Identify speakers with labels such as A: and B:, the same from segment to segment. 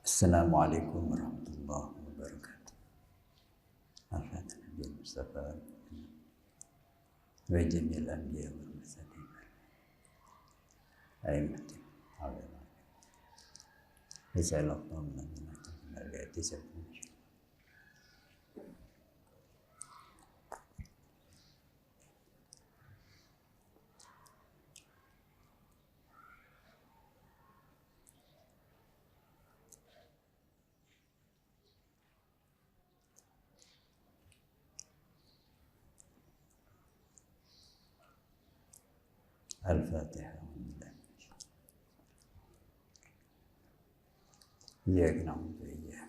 A: Assalamualaikum warahmatullahi wabarakatuh. Al-Fatihah Nabi Mustafa wa jamil anbiya wal mursalin. Aimatin awal. Jazakallahu khairan. Al-Fatihah. Iyyaka na'budu wa iyyaka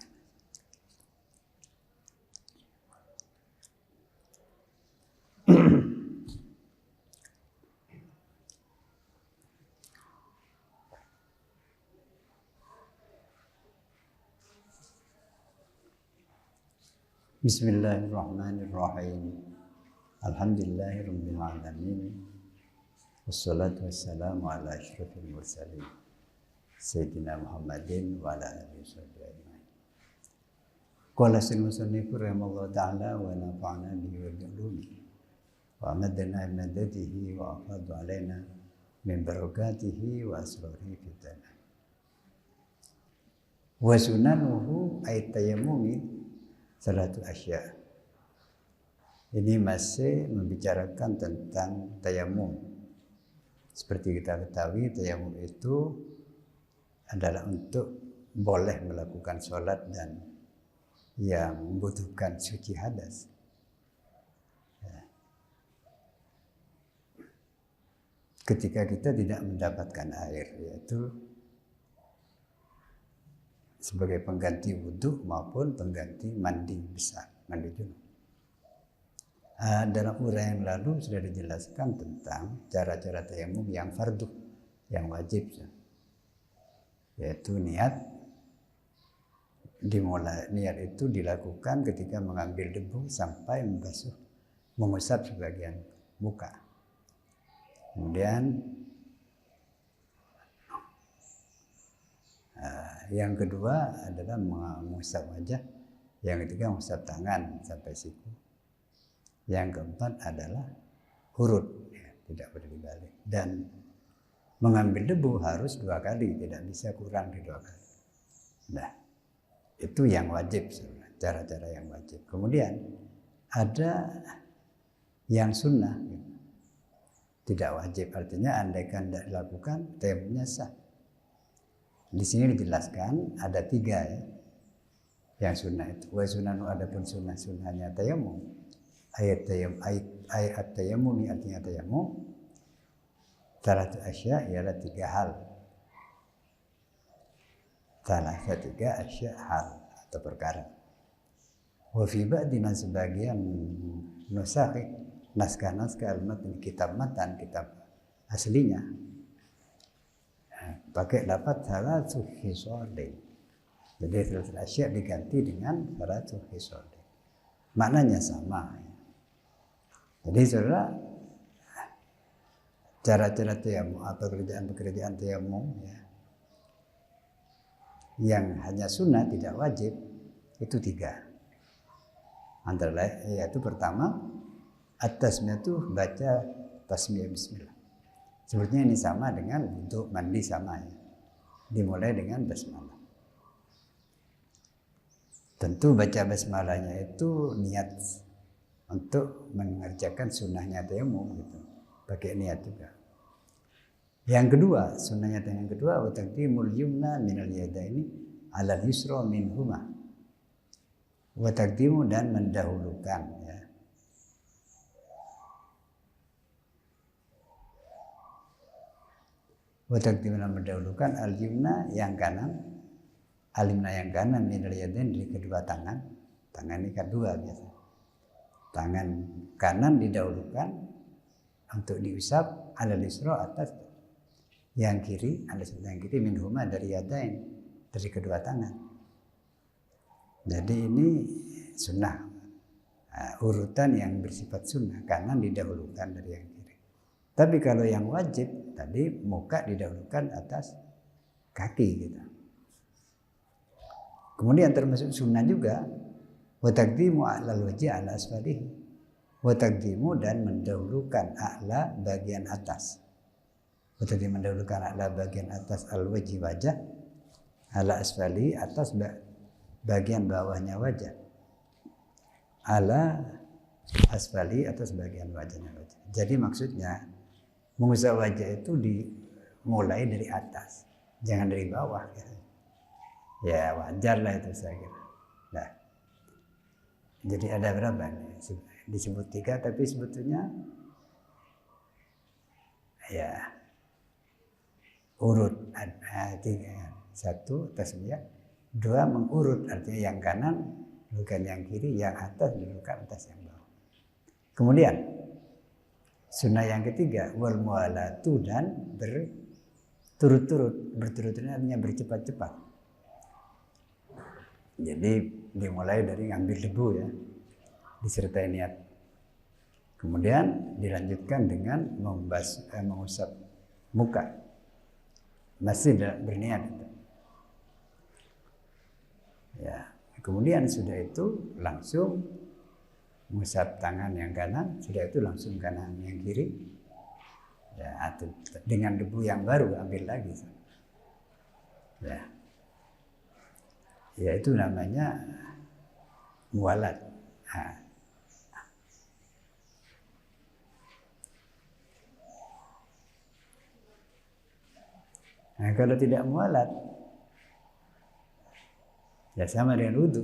A: Bismillahirrahmanirrahim. Alhamdulillahirabbil alamin. Wassalatu wassalamu ala asyrofil mursalin Sayyidina Muhammadin wa ala alihi wasallam. Qala sunnusunniku rahimahullah ta'ala wa nafa'na bihi wa bi'ulumi wa amadana madadihi wa afadu alaina min barakatihi wa asrarihi fitana wa sunanuhu ay tayammumi salatu asya. Ini masih membicarakan tentang tayamum. Seperti kita ketahui, tayamum itu adalah untuk boleh melakukan sholat dan yang membutuhkan suci hadas. Ketika kita tidak mendapatkan air, yaitu sebagai pengganti wudhu maupun pengganti mandi besar, mandi junub. Dalam uraian yang lalu sudah dijelaskan tentang cara-cara tayamum yang fardu, yang wajib, yaitu niat dimulai. Niat itu dilakukan ketika mengambil debu sampai membasuh, mengusap sebagian muka. Kemudian yang kedua adalah mengusap wajah, yang ketiga mengusap tangan sampai siku. Yang keempat adalah urut, ya, tidak boleh dibalik. Dan mengambil debu harus 2 kali, tidak bisa kurang di 2 kali. Nah, itu yang wajib, cara-cara yang wajib. Kemudian ada yang sunnah, gitu. Tidak wajib, artinya andaikan tidak dilakukan, tayamumnya sah. Di sini dijelaskan ada 3 ya, yang sunnah itu. Wa sunanu, adapun sunnah-sunnahnya tayamum. Ayat tayamum artinya tayamum. Salatu asya ialah 3 hal. Salah 3 asya hal atau perkara. Wa fi ba'dina, sebagian nusakh, naskah-naskah al-matan, kitab matan, kitab aslinya pakai lafaz salatu khisalin. Jadi salatu asya diganti dengan salatu khisalin. Maknanya sama. Jadi saudara, cara-cara tayamum atau pekerjaan-pekerjaan tayamum ya, yang hanya sunnah tidak wajib itu 3. Antara lain yaitu pertama, at-tasmiyah itu baca tasmiyah bismillah. Sepertinya ini sama dengan untuk mandi sama ya. Dimulai dengan basmalah. Tentu baca basmalahnya itu niat untuk mengerjakan sunnahnya tayamum gitu. Pakai niat juga. Yang kedua, sunnahnya yang kedua, wa taqdimul yumna minal yadaini ala yusra minhuma. Wa taqdimu, dan mendahulukan ya. Wa taqdimu, dan mendahulukan al-yumna yang kanan, al-yumna yang kanan minal yadain, dari kedua tangan. Tangan ini kan 2 biasa. Tangan kanan didahulukan untuk diusap, ala yusra, atas. Yang kiri, ala yang kiri minhuma, dari yadain, dari kedua tangan. Jadi ini sunnah, urutan yang bersifat sunnah, kanan didahulukan dari yang kiri. Tapi kalau yang wajib tadi, muka didahulukan atas kaki gitu. Kemudian termasuk sunnah juga wa taqdimu a'lal wajhi ala asfalihi. Wa taqdimu dan mendahulukan a'la bagian atas. Wa taqdimu mendahulukan a'la bagian atas al wajhi wajah ala asfali atas bagian bawahnya wajah. Ala asfali atas bagian wajahnya wajah. Jadi maksudnya mengusap wajah itu dimulai dari atas, jangan dari bawah. Ya wajar lah itu saya kira. Nah, jadi ada berapa nih? Disebut 3 tapi sebetulnya ya urut ada 3. 1 tasmiyah, 2 mengurut artinya yang kanan bukan yang kiri, yang atas bukan atas yang bawah. Kemudian sunnah yang ketiga wal mualatu dan berturut-turut artinya bercepat-cepat. Jadi dimulai dari ngambil debu ya, disertai niat. Kemudian dilanjutkan dengan mengusap muka. Masih berniat. Ya, kemudian sudah itu langsung mengusap tangan yang kanan, sudah itu langsung kanan yang kiri. Ya, atau dengan debu yang baru ambil lagi. Ya. Ya itu namanya mualat. Nah, kalau tidak mualat, ya sama dengan wudhu.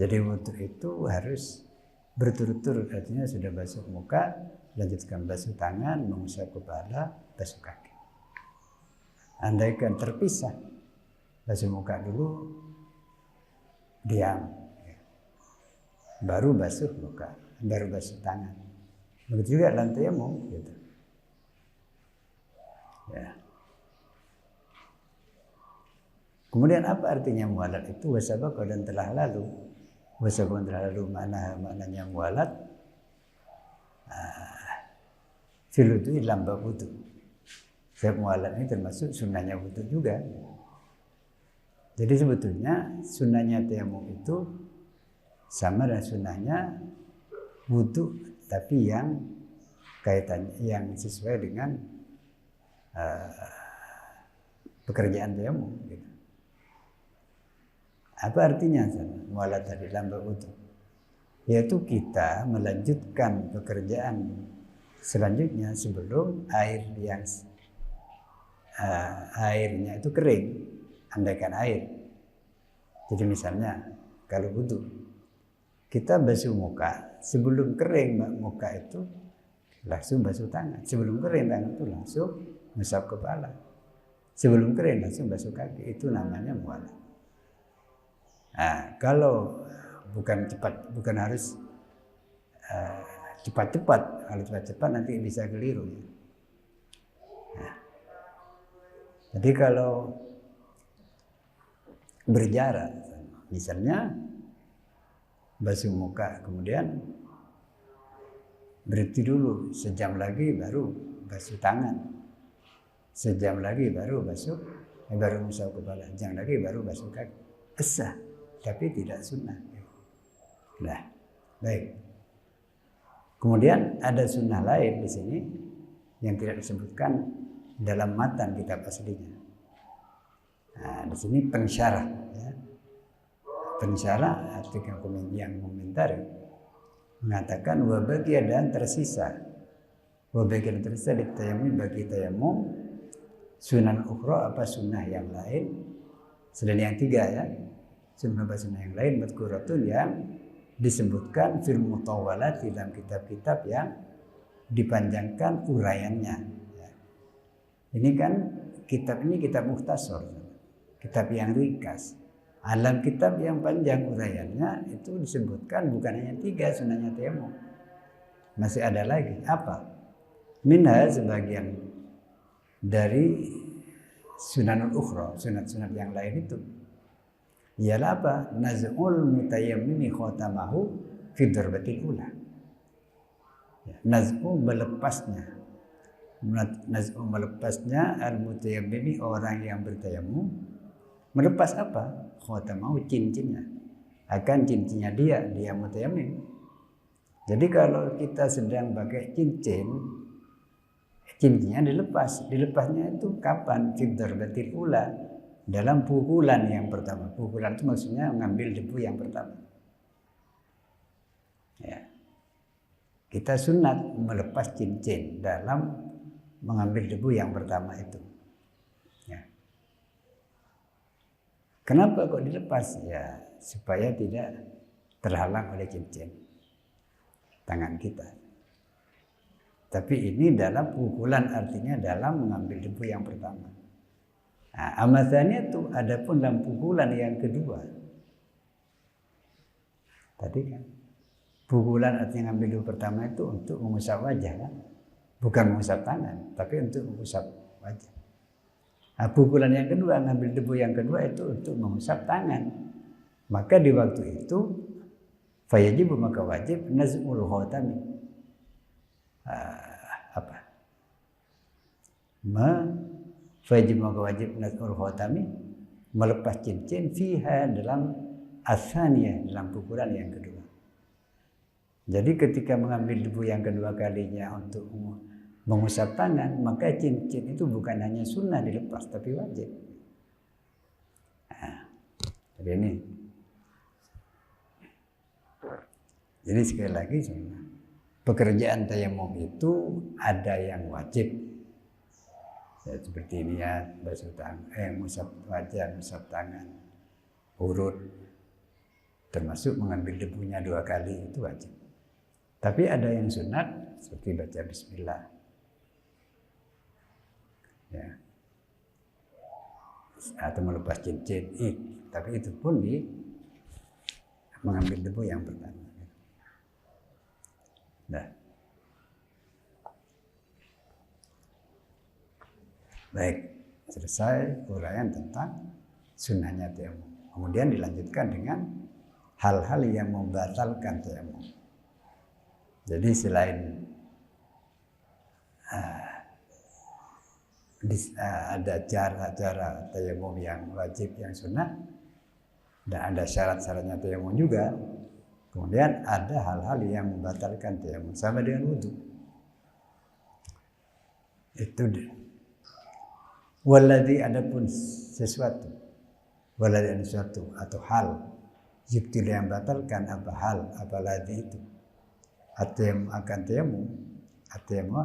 A: Jadi wudhu itu harus berturut-turut, artinya sudah basuh muka, lanjutkan basuh tangan, mengusap kepala, basuh kaki. Andaikan terpisah, basuh muka dulu, diam, baru basuh muka, baru basuh tangan. Begitu juga dalam tayamum, gitu. Ya. Kemudian apa artinya mualat itu? Wasabaqa dan telah lalu. Wasabaqa telah lalu maknanya mualat. Fil wudu dalam bab wudu. Sebab mualat ini termasuk sunnahnya wudu juga. Jadi sebetulnya sunnahnya tayamum itu sama dengan sunnahnya wudu, tapi yang kaitannya yang sesuai dengan pekerjaan tayamum. Gitu. Apa artinya mualat tadi dalam bab wudu? Yaitu kita melanjutkan pekerjaan selanjutnya sebelum airnya itu kering, andaikan air. Jadi misalnya kalau wudu kita basuh muka, sebelum kering muka itu langsung basuh tangan, sebelum kering tangan itu langsung mengusap kepala, sebelum kering langsung basuh kaki, itu namanya mualat. Nah, kalau bukan harus cepat-cepat. Kalau cepat-cepat nanti bisa keliru. Nah, jadi kalau berjarak, misalnya basuh muka, kemudian berhenti dulu, sejam lagi baru basuh tangan, sejam lagi baru mengusap kepala, sejam lagi baru basuh kaki. Sah, tapi tidak sunnah. Nah, baik. Kemudian ada sunnah lain di sini yang tidak disebutkan dalam matan kitab aslinya. Nah, di sini pensyarah, ya. Pensyarah artikel yang komentari mengatakan wabagia dan tersisa. Wabagia dan tersisa di tayamum bagi tayamum sunan ukhra apa sunnah yang lain selain yang 3 ya. Sunnah yang lain madkuratun yang disebutkan fil mutawwalat dalam kitab-kitab yang dipanjangkan uraiannya. Ya. Ini kan kitab mukhtasar, kitab yang ringkas. Alam kitab yang panjang uraiannya itu disebutkan bukan hanya 3 sunnahnya tayamum. Masih ada lagi. Apa? Minha sebagian dari sunanul ukhra, sunat-sunat yang lain itu. Ialah apa? Naz'ul mutayammimi khatamahu fi darbatil ula. Naz'u melepasnya al-mutayammimi orang yang bertayamum Melepas apa? Khotamau, cincinnya. Akan cincinnya dia mutayammim. Jadi kalau kita sedang pakai cincin, cincinnya dilepas. Dilepasnya itu kapan? Fi darbatil ula, dalam pukulan yang pertama. Pukulan itu maksudnya mengambil debu yang pertama. Ya. Kita sunat melepas cincin dalam mengambil debu yang pertama itu. Ya. Kenapa kok dilepas? Ya, supaya tidak terhalang oleh cincin tangan kita. Tapi ini dalam pukulan, artinya dalam mengambil debu yang pertama. Nah, amasannya itu adapun dalam pukulan yang kedua. Tadi kan pukulan artinya ngambil debu pertama itu untuk mengusap wajah kan? Bukan mengusap tangan, tapi untuk mengusap wajah. Nah, pukulan yang kedua, ngambil debu yang kedua itu untuk mengusap tangan. Maka di waktu itu fayajibu, maka wajib naz'ul khotami. Fayajibu, maka wajib naz'ul khotami, melepas cincin fiha dalam asaniyah, dalam pukulan yang kedua. Jadi ketika mengambil debu yang kedua kalinya untuk mengusap tangan, maka cincin itu bukan hanya sunnah dilepas, tapi wajib. Nah, jadi ini. Jadi sekali lagi, pekerjaan tayamum itu ada yang wajib. Ya, seperti ini ya, basuh tangan, mengusap wajah, mengusap tangan, urut, termasuk mengambil debunya 2 kali itu wajib. Tapi ada yang sunat seperti baca bismillah. Ya. Atau melepas cincin, tapi itu pun mengambil debu yang pertama. Nah. Baik, selesai uraian tentang sunnahnya tayamum. Kemudian dilanjutkan dengan hal-hal yang membatalkan tayamum. Jadi selain ada cara-cara tayamum yang wajib, yang sunnah, dan ada syarat-syaratnya tayamum juga. Kemudian ada hal-hal yang membatalkan tayamum, sama dengan wudu. Itu waladhi, adapun sesuatu, waladhi ada sesuatu atau hal yubtil yang batalkan, apa hal, apa ladhi itu. At-tayamum akan tayamum, at-tayamum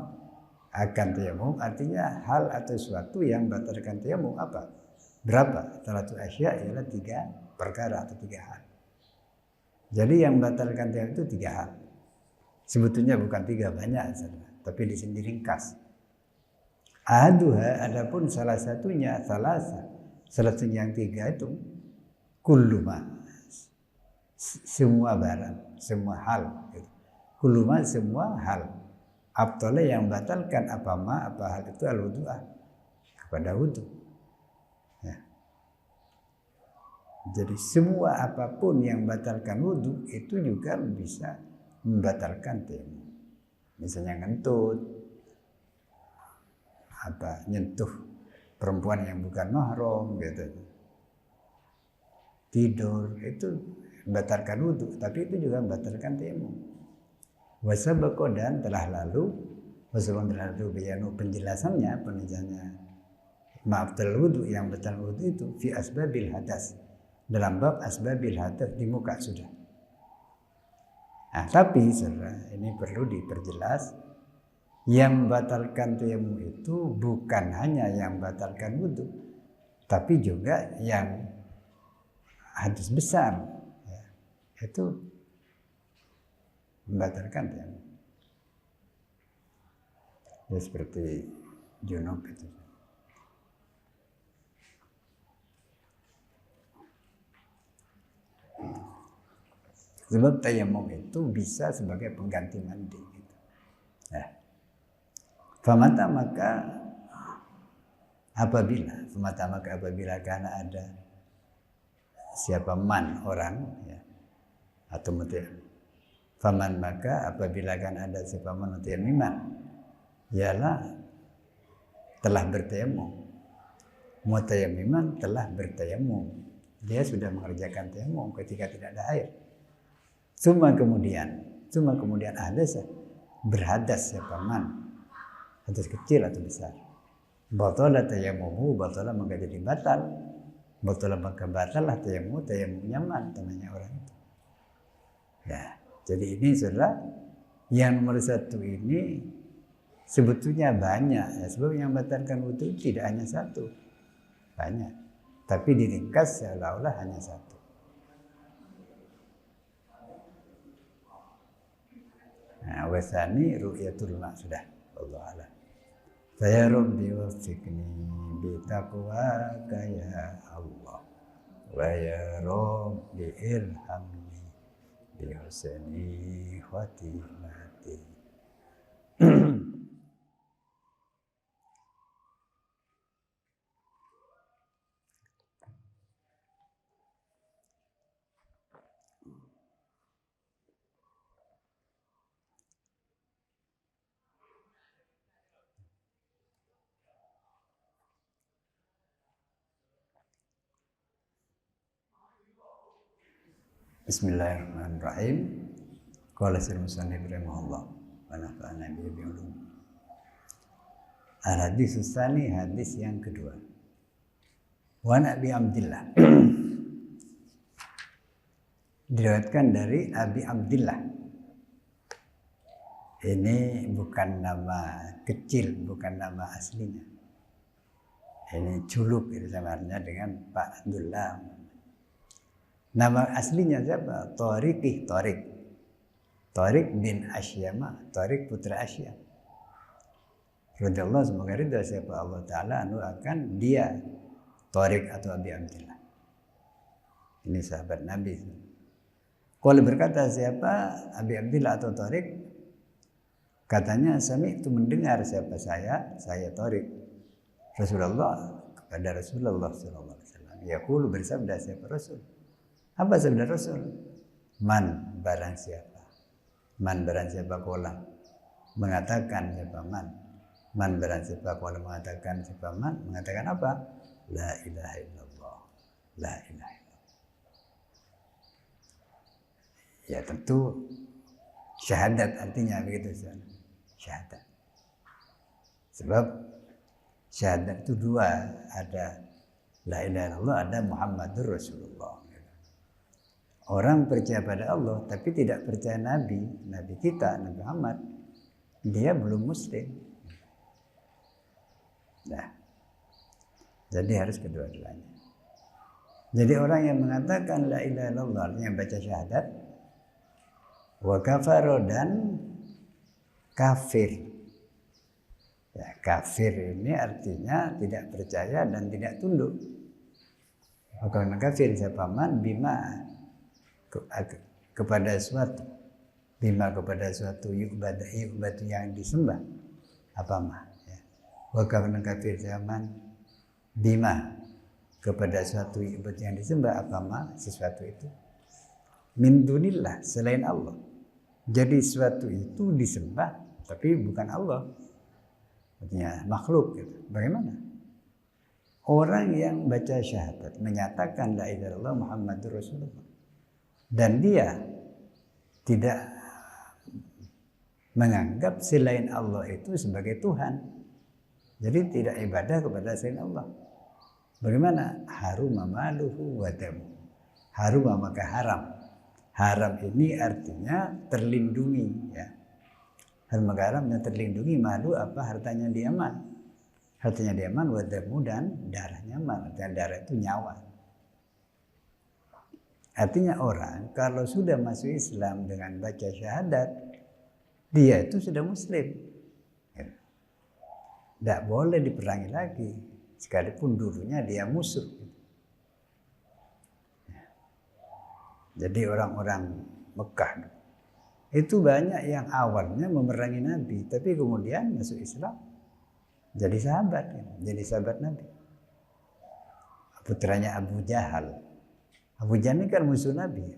A: akan tayamum artinya hal atau sesuatu yang batalkan tayamum apa? Berapa? Salatu asya ialah 3 perkara atau 3 hal. Jadi yang batalkan tayamum itu 3 hal. Sebetulnya bukan 3, banyak saja, tapi di sini ringkas. Ahaduha, adapun salah satunya, salah satunya yang 3 itu kulluma, semua barang, semua hal gitu. Kuluma, semua hal. Abtala, yang batalkan apa hal itu al-wudu'ah, kepada wudu. Ya. Jadi semua apapun yang batalkan wudu itu juga bisa membatalkan tayamum. Misalnya ngentut, nyentuh perempuan yang bukan mahram gitu. Tidur itu membatalkan wudu, tapi itu juga membatalkan tayamum. Wasabaqo, dan telah lalu, bayanu penjelasannya ma'abtal wudu, yang batal wudu itu fi asbabil hadas, dalam bab asbabil hadas di muka sudah. Nah, tapi ini perlu diperjelas, yang membatalkan tayamum itu bukan hanya yang membatalkan wudu, tapi juga yang hadas besar, ya, itu membatalkan tayamum. Ya, seperti junub itu. Sebab tayamum itu bisa sebagai pengganti mandi gitu. Ya. Famata maka apabila karena ada siapa man orang, ya, atau mutiara. Faman maka apabila kan ada siapa manusia miman, ialah telah bertayamum. Mutayammiman telah bertayamum. Dia sudah mengerjakan tayamum ketika tidak ada air. Cuma kemudian hadas, berhadas siapa man, hadas kecil atau besar. Batala tayammumu, batala maka jadi batal. Batala maka batal lah tayamumnya man, namanya orang itu. Ya, jadi ini saudara, yang nomor satu ini sebetulnya banyak ya, sebab yang membatalkan wudu tidak hanya satu, banyak. Tapi diringkas seolah-olah hanya satu. Nah, wasani ru'yatul ma' sudah. Allah a'lam. Saya Rabbi wafiqni bitaqwaka ya Allah. Wa ya Rabbi irhamni bi husni khatimati. Bismillahirrahmanirrahim. Qala sir-musannif rahimahullah wa nafa'ana bihi bi ulum. Al-hadis tsani, hadis yang kedua. Wa Abi Abdillah. Diriwayatkan dari Abi Abdillah. Ini bukan nama kecil, bukan nama aslinya. Ini culuk itu samarnya dengan Pak Abdullah. Nama aslinya siapa? Tariq. Tariq bin Asyama, Tariq putra Asyam. Radhiyallahu semoga ridha siapa Allah Ta'ala anu akan dia, Tariq atau Abi Abdillah. Ini sahabat Nabi. Kalau berkata siapa Abi Abdillah atau Tariq, katanya sami itu mendengar siapa saya Tariq. Rasulullah kepada Rasulullah sallallahu alaihi wasallam. Yaqulu bersabda siapa Rasul? Apa sabda Rasul? Man barang siapa. Man barang siapa kolam mengatakan siapa man. Man barang siapa kolam mengatakan siapa man. Mengatakan apa? La ilaha illallah. La ilaha illallah. Ya tentu syahadat artinya begitu. Syahadat. Sebab syahadat itu dua. Ada la ilaha illallah, ada Muhammadur Rasulullah. Orang percaya pada Allah tapi tidak percaya Nabi kita, Nabi Muhammad, dia belum muslim. Nah, jadi harus kedua-duanya. Jadi orang yang mengatakan la ilaha illallah, yang baca syahadat, wa kafaro dan kafir. Ya, kafir ini artinya tidak percaya dan tidak tunduk. Maka kafir siapa man bima kepada suatu, bima kepada suatu yubadu yang disembah apa mah ya. Wa kana kafir zaman bima kepada suatu yubadu yang disembah apa mah sesuatu itu min dunillah selain Allah. Jadi sesuatu itu disembah tapi bukan Allah, artinya makhluk gitu. Bagaimana orang yang baca syahadat menyatakan la ilaha illallah Muhammadur Rasulullah dan dia tidak menganggap selain Allah itu sebagai Tuhan, jadi tidak ibadah kepada selain Allah, bagaimana? Harum maluhu wa damu. Harum maka haram. Haram ini artinya terlindungi ya. Harum maka haram yang terlindungi, malu apa? Hartanya dia aman. Hartanya dia aman, wa damu dan darahnya aman. Artinya darah itu nyawa. Artinya orang kalau sudah masuk Islam dengan baca syahadat, dia itu sudah muslim. Tidak boleh diperangi lagi, sekalipun dulunya dia musuh. Jadi orang-orang Mekah itu banyak yang awalnya memerangi Nabi, tapi kemudian masuk Islam, jadi sahabat Nabi. Putranya Abu Jahal. Abu Jahal ini kan musuh Nabi.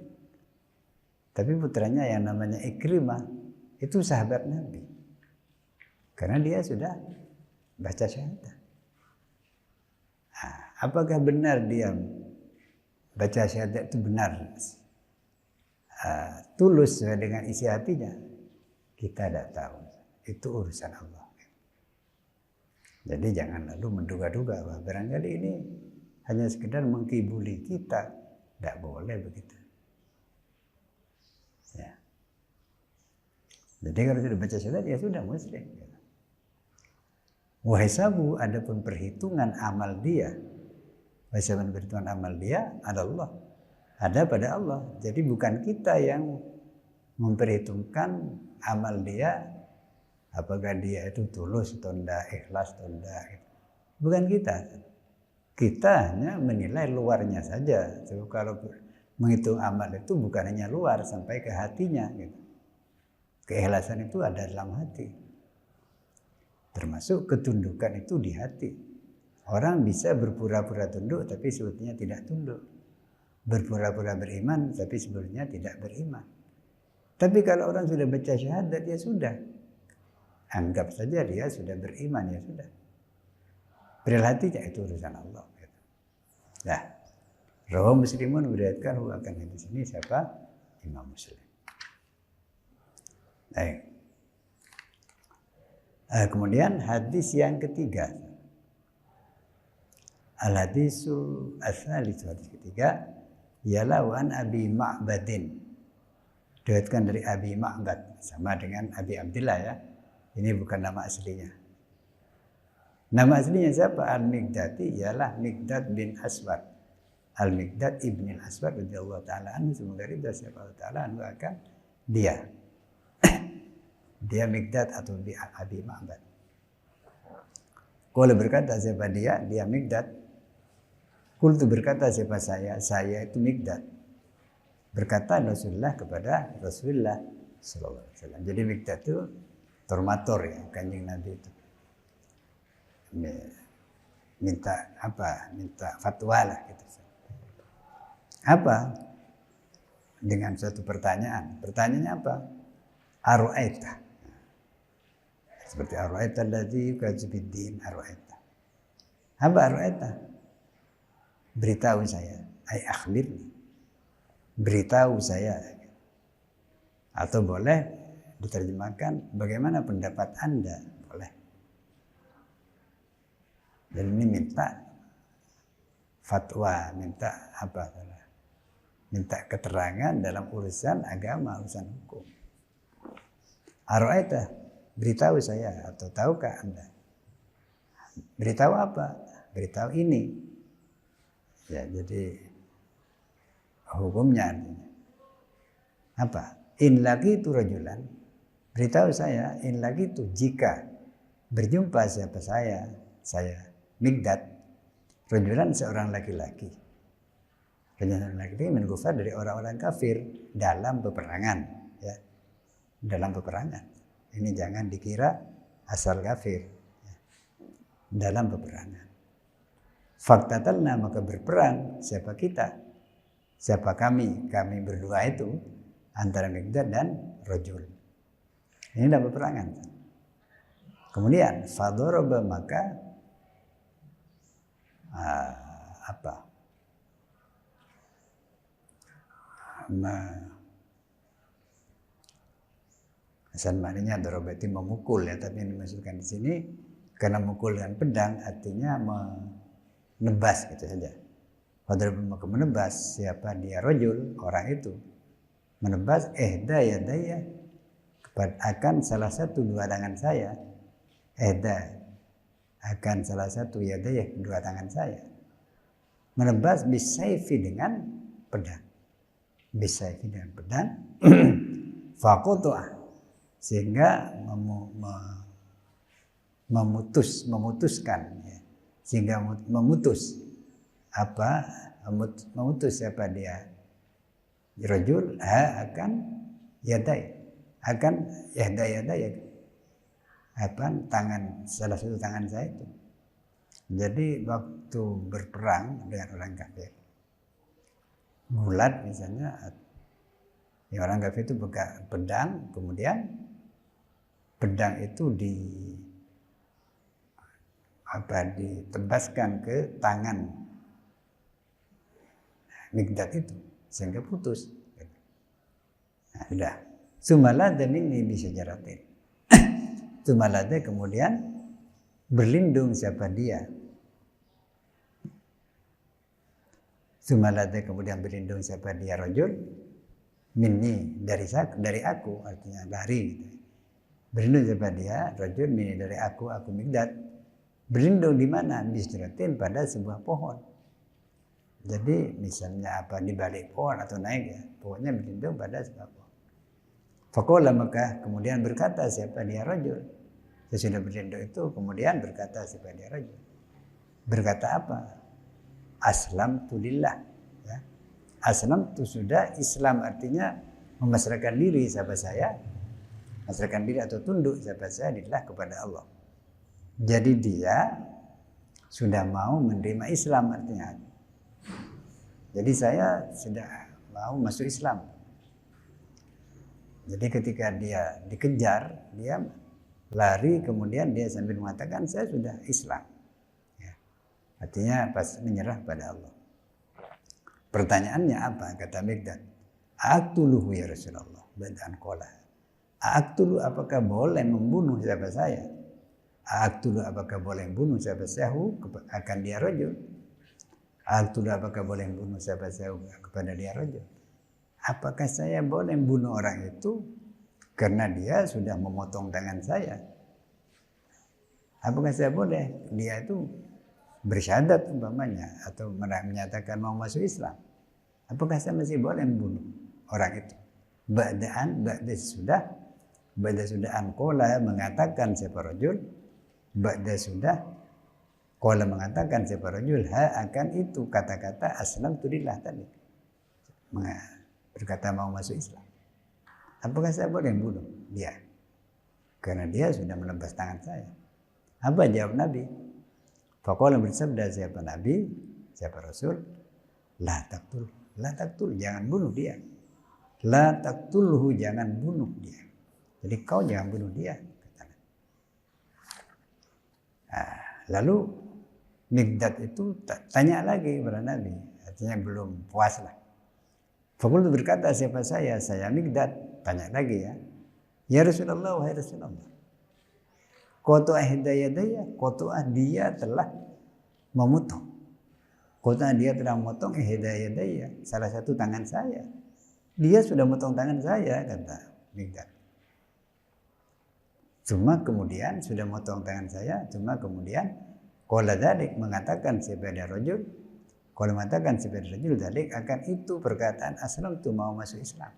A: Tapi putranya yang namanya Ikrimah itu sahabat Nabi. Karena dia sudah baca syahadat. Nah, Apakah benar dia baca syahadat itu benar, tulus sesuai dengan isi hatinya? Kita tidak tahu. Itu urusan Allah. Jadi jangan lalu menduga-duga bahwa barangkali ini hanya sekedar mengkibuli kita. Tidak boleh begitu. Ya. Jadi kalau sudah baca syahadat ya sudah muslim. Wahisabu, adapun perhitungan amal dia, wahisabu perhitungan amal dia adalah ada pada Allah. Jadi bukan kita yang memperhitungkan amal dia, apakah dia itu tulus atau tidak, ikhlas atau tidak. Bukan kita. Kita hanya menilai luarnya saja. So, kalau menghitung amal itu bukan hanya luar, sampai ke hatinya. Gitu. Keikhlasan itu ada dalam hati. Termasuk ketundukan itu di hati. Orang bisa berpura-pura tunduk tapi sebetulnya tidak tunduk. Berpura-pura beriman tapi sebetulnya tidak beriman. Tapi kalau orang sudah baca syahadat ya sudah. Anggap saja dia sudah beriman ya sudah. Berhati-hati itu urusan Allah. Nah, rawahu Muslimun beriwayatkan akan hadis ini siapa? Imam Muslim. Baik. Kemudian hadis yang ketiga. Al-hadisu as-salisu, hadis ketiga, ialah wan Abi Ma'badin. Diriwayatkan dari Abi Ma'bad, sama dengan Abi Abdillah ya. Ini bukan nama aslinya. Nama aslinya siapa? Al-Miqdadi ialah Miqdad bin Aswad. Al-Miqdad ibn al-Aswad radhiyallahu ta'ala anhu, semoga ridha siapa ta'ala anhu akan dia. Dia Miqdad atau Abi Ma'bad. Qala berkata siapa dia? Dia Miqdad. Qultu berkata siapa saya itu Miqdad. Berkata Rasulullah kepada Rasulullah sallallahu alaihi wasallam. Jadi Miqdad itu tormator ya, Kanjeng Nabi itu. Minta apa? Minta fatwa lah gitu. Apa? Dengan suatu pertanyaan. Pertanyaannya apa? Aru'aita. Seperti aru'aita alladzi yukadzibuddin, aru'aita. Apa aru'aita? Beritahu saya, ai akhbirni. Beritahu saya. Atau boleh diterjemahkan bagaimana pendapat Anda? Boleh. Dan ini minta fatwa, minta apa? Minta keterangan dalam urusan agama, urusan hukum. Aru'aita, beritahu saya atau tahukah Anda? Beritahu apa? Beritahu ini. Ya, jadi hukumnya artinya apa? In laqitu rajulan, beritahu saya, in laqitu, jika berjumpa siapa saya Miqdad, rajulan seorang laki-laki. Rajulan laki-laki min kufar, dari orang-orang kafir dalam peperangan, ya. Dalam peperangan. Ini jangan dikira asal kafir. Ya. Dalam peperangan. Faktatalna, maka berperang siapa kita? Siapa kami? Kami berdua itu antara Miqdad dan rajul. Ini dalam peperangan. Kemudian fadharaba, maka asal maknanya darabati memukul ya, tapi yang dimaksudkan di sini karena memukul dengan pedang artinya menebas gitu saja. Fadharaba, maka menebas siapa dia rajul, orang itu menebas ihda yadaya, akan salah satu dua tangan saya. Ihda akan salah satu yadaya, dua tangan saya. Menebas bisayfi, dengan pedang. Bisayfi, dengan pedang. Faqatu'ah, sehingga memutuskan ya. Sehingga memutus apa? Memutus siapa dia? Rajul akan yadai, akan yadai apa? Tangan, salah satu tangan saya itu. Jadi waktu berperang dengan orang kafir, gulat misalnya, ya orang kafir itu pegang pedang, kemudian pedang itu ditebaskan ke tangan Mikdad itu sehingga putus. Nah, sudah. Sumalada ini bisa jaratin. Sumalada kemudian berlindung siapa dia. Sumalada kemudian berlindung siapa dia rajul minni dari aku, artinya lari gitu. Berlindung siapa dia rajul minni dari aku Mikdad. Berlindung di mana? Bisjaratin pada sebuah pohon. Jadi misalnya apa di balik pohon atau naik ya, pokoknya berlindung pada sebuah pohon. Faqala maka kemudian berkata siapa dia rajul. Sesudah berlindung itu kemudian berkata siapa dia rajul. Berkata apa? Aslamtu lillah. Ya. Aslam itu sudah Islam artinya memasrahkan diri sahabat saya. Memasrahkan diri atau tunduk sahabat saya lillah kepada Allah. Jadi dia sudah mau menerima Islam artinya. Jadi saya sudah mau masuk Islam. Jadi ketika dia dikejar, dia lari kemudian dia sambil mengatakan saya sudah Islam. Ya. Artinya pas menyerah pada Allah. Pertanyaannya apa? Kata Mikdad. Aqtuluhu ya Rasulullah. Badaan qala. Aqtulu apakah boleh membunuh sahabat saya? Aqtulu apakah boleh membunuh sahabat saya akan dia rajul? Aqtulu apakah boleh membunuh sahabat saya kepada dia rajul? Apakah saya boleh membunuh orang itu karena dia sudah memotong tangan saya? Apakah saya boleh? Dia itu bersyahadat umpamanya atau menyatakan mau masuk Islam. Apakah saya masih boleh membunuh orang itu? Ba'da sudah anqala mengatakan siapa rajul, ba'da sudah qala mengatakan siapa rajul akan itu kata-kata aslamtu lillah tadi. Berkata mau masuk Islam. Apakah saya boleh membunuh dia? Karena dia sudah melebas tangan saya. Apa jawab Nabi? Faqala bersabda siapa Nabi, siapa Rasul, la taqtul, jangan bunuh dia. La taqtulhu, jangan bunuh dia. Jadi kau jangan bunuh dia. Nah, lalu Mikdad itu tanya lagi kepada Nabi, artinya belum puas lah. Faqultu berkata siapa saya Mikdad, tanya lagi ya. Ya Rasulullah, wahai Rasulullah. Qata'a hidayadaya, qata'a dia telah memotong. Qata'a dia telah memotong hidayadaya, salah satu tangan saya. Dia sudah memotong tangan saya, kata Mikdad. Cuma kemudian sudah memotong tangan saya, cuma kemudian qala dzalik mengatakan sebagai rajul, kalau mengatakan sebagai rajul dzalik akan itu perkataan aslam itu mau masuk Islam.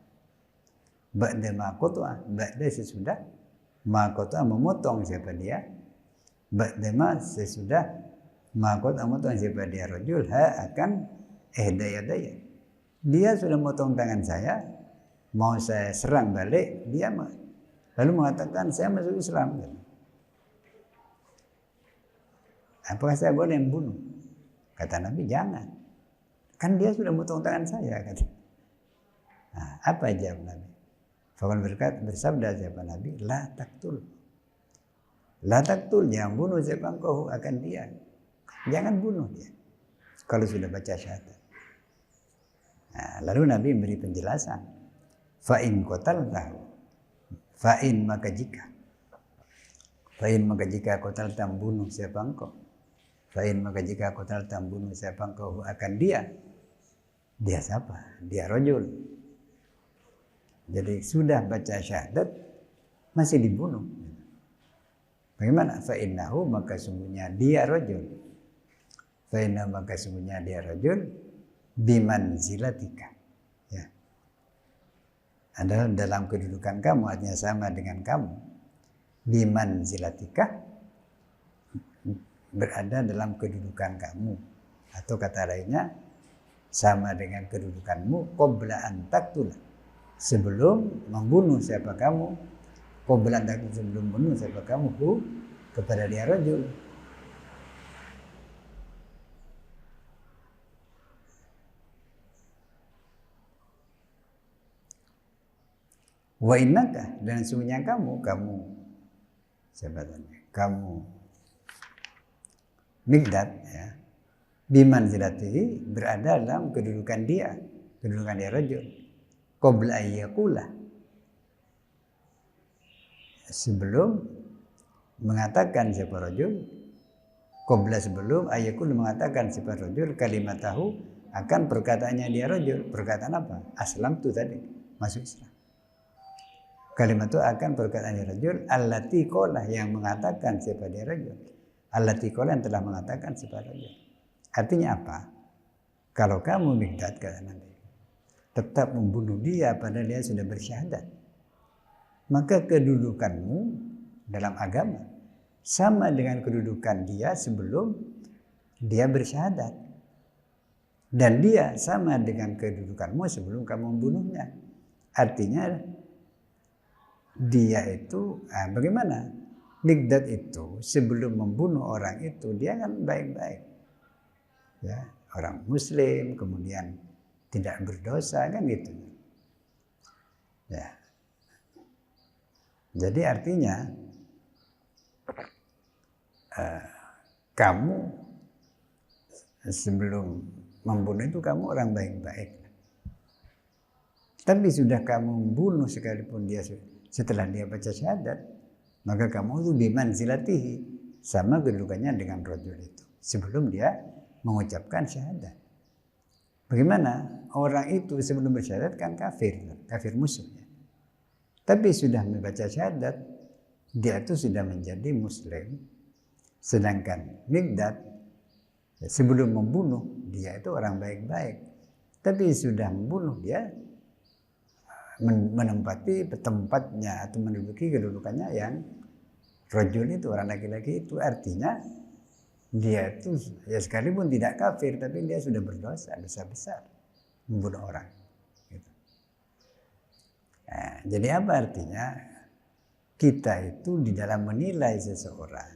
A: Ba'da ma qata'a, ba'da sesudah ma qata'a memotong siapa dia, ba'da ma sesudah ma qata'a memotong siapa dia rajul akan ihdayadaya. Dia sudah memotong tangan saya, mau saya serang balik, dia lalu mengatakan saya masuk Islam. Apakah saya boleh membunuh? Kata Nabi, jangan. Kan dia sudah memotong tangan saya. Kata. Nah, apa jawab Nabi? Fakal bersabda siapa Nabi? La taqtul. La taqtul, jangan bunuh siapa engkau akan dia. Jangan bunuh dia. Kalau sudah baca syahadat. Nah, lalu Nabi memberi penjelasan. Fa'in qataltahu. Fa'in maka jika qataltam bunuh siapa engkau. Fa'in maka jika qataltam bunuh siapa engkau akan dia. Dia siapa? Dia rajul. Jadi sudah baca syahadat masih dibunuh. Bagaimana? Fa'innahu maka sungguhnya dia rajul. Fa'innahu maka sungguhnya dia rajul bimanzilatika. Ya. Adalah dalam kedudukan kamu, artinya sama dengan kamu. Bimanzilatika berada dalam kedudukan kamu, atau kata lainnya sama dengan kedudukanmu qabla an taqtul, sebelum membunuh siapa kamu, qabla an taqtul, sebelum membunuh siapa kamu kepada dia rajul. Wa innaka, dan sungguhnya kamu siapa tanya? Kamu Mikdad ya. bimanzilatihi, berada dalam kedudukan dia rajul. Qabla ayyakula, sebelum mengatakan siapa rajul, qabla sebelum ayyakul mengatakan siapa rajul kalimatahu, akan perkataannya dia rajul. Perkataan apa? Aslam tu tadi, masuk Islam. Kalimat itu akan perkataannya rajul allati qala, yang mengatakan siapa dia rajul. Allati qala, yang telah mengatakan siapa rajul. Artinya apa? Kalau kamu Mikdad, kata Nabi, tetap membunuh dia padahal dia sudah bersyahadat, maka kedudukanmu dalam agama sama dengan kedudukan dia sebelum dia bersyahadat, dan dia sama dengan kedudukanmu sebelum kamu membunuhnya. Artinya dia itu bagaimana? Mikdad itu sebelum membunuh orang itu dia kan baik-baik, ya, orang Muslim, kemudian tidak berdosa, kan gitu. Ya. Jadi artinya kamu sebelum membunuh itu kamu orang baik-baik. Tapi sudah kamu membunuh sekalipun dia setelah dia baca syahadat, maka kamu itu bimanzilatihi, sama kedudukannya dengan rajul itu sebelum dia mengucapkan syahadat. Bagaimana? Orang itu sebelum bersyahadat kan kafir musuhnya. Tapi sudah membaca syahadat, dia itu sudah menjadi muslim. Sedangkan Mikdad sebelum membunuh dia itu orang baik-baik. Tapi sudah membunuh dia menempati tempatnya atau menduduki kedudukannya yang rajul itu, orang laki-laki itu. Artinya dia itu ya sekalipun tidak kafir, tapi dia sudah berdosa besar membunuh orang. Gitu. Nah, jadi apa artinya? Kita itu di dalam menilai seseorang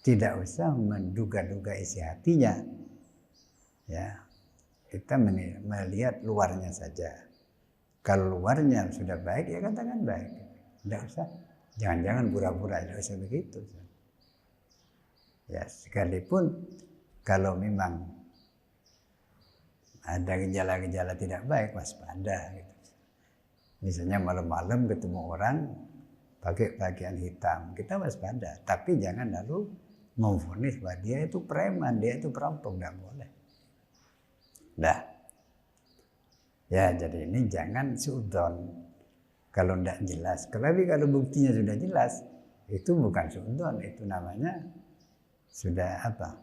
A: tidak usah menduga-duga isi hatinya, ya, kita melihat luarnya saja. Kalau luarnya sudah baik, ya katakan baik. Tidak usah, jangan-jangan pura-pura, tidak usah begitu. Ya, sekalipun kalau memang ada gejala-gejala tidak baik, waspada. Gitu. Misalnya malam-malam ketemu orang pakai pakaian hitam, kita waspada. Tapi jangan lalu memvonis bahwa dia itu preman, dia itu perampok, tidak boleh. Dah. Ya, jadi ini jangan suudzon kalau tidak jelas. Tapi kalau buktinya sudah jelas, itu bukan suudzon, itu namanya sudah apa?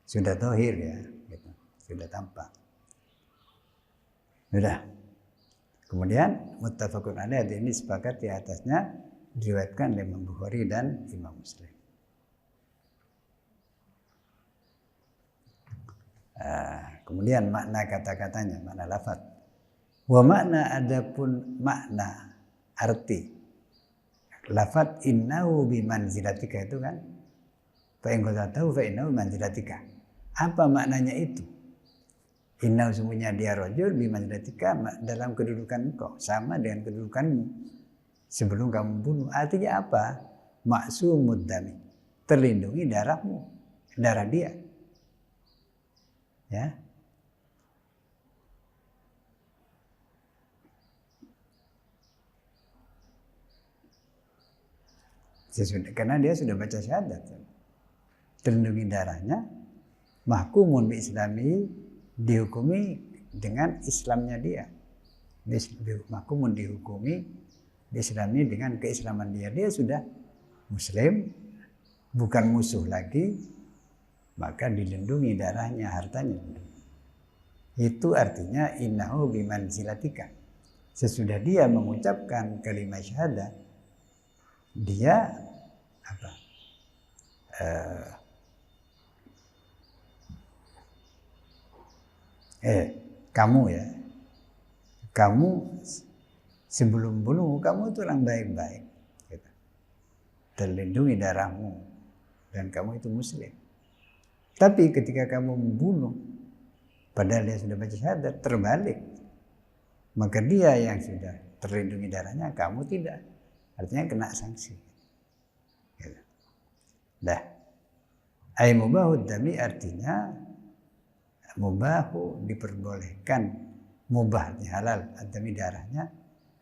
A: Sudah zahir, ya, gitu. Sudah tampak. Sudah. Kemudian muttafaqun alaih, ini sepakat di atasnya, diriwayatkan oleh Imam Bukhari dan Imam Muslim. Kemudian makna kata-katanya, makna lafaz. Wa makna, adapun makna arti lafaz innahu bimanzilatika itu kan, fa in kunta tahu fa innahu bimanzilatika. Apa maknanya itu? Innahu, semuanya dia rajul, bimanzilatika, dalam kedudukan engkau, sama dengan kedudukanmu sebelum kamu bunuh. Artinya apa? Maksumud dami, terlindungi darahmu, darah dia. Ya. Karena dia sudah baca syahadat, terlindungi darahnya. Mahkumun bi islami, dihukumi dengan Islamnya dia. Mahkumun, dihukumi bi islami, dengan keislaman dia. Dia sudah muslim, bukan musuh lagi, maka dilindungi darahnya, hartanya. Itu artinya innahu bimanzilatika. Sesudah dia mengucapkan kalimat syahadat, dia apa? Kamu ya, kamu sebelum bunuh, kamu itu orang baik-baik, gitu. Terlindungi darahmu dan kamu itu muslim. Tapi ketika kamu membunuh, padahal dia sudah baca syahadat, terbalik, maka dia yang sudah terlindungi darahnya, kamu tidak. Artinya kena sanksi. Gitu. Dah. Ai mubahud dami, artinya mubahu diperbolehkan, mubah halal, tapi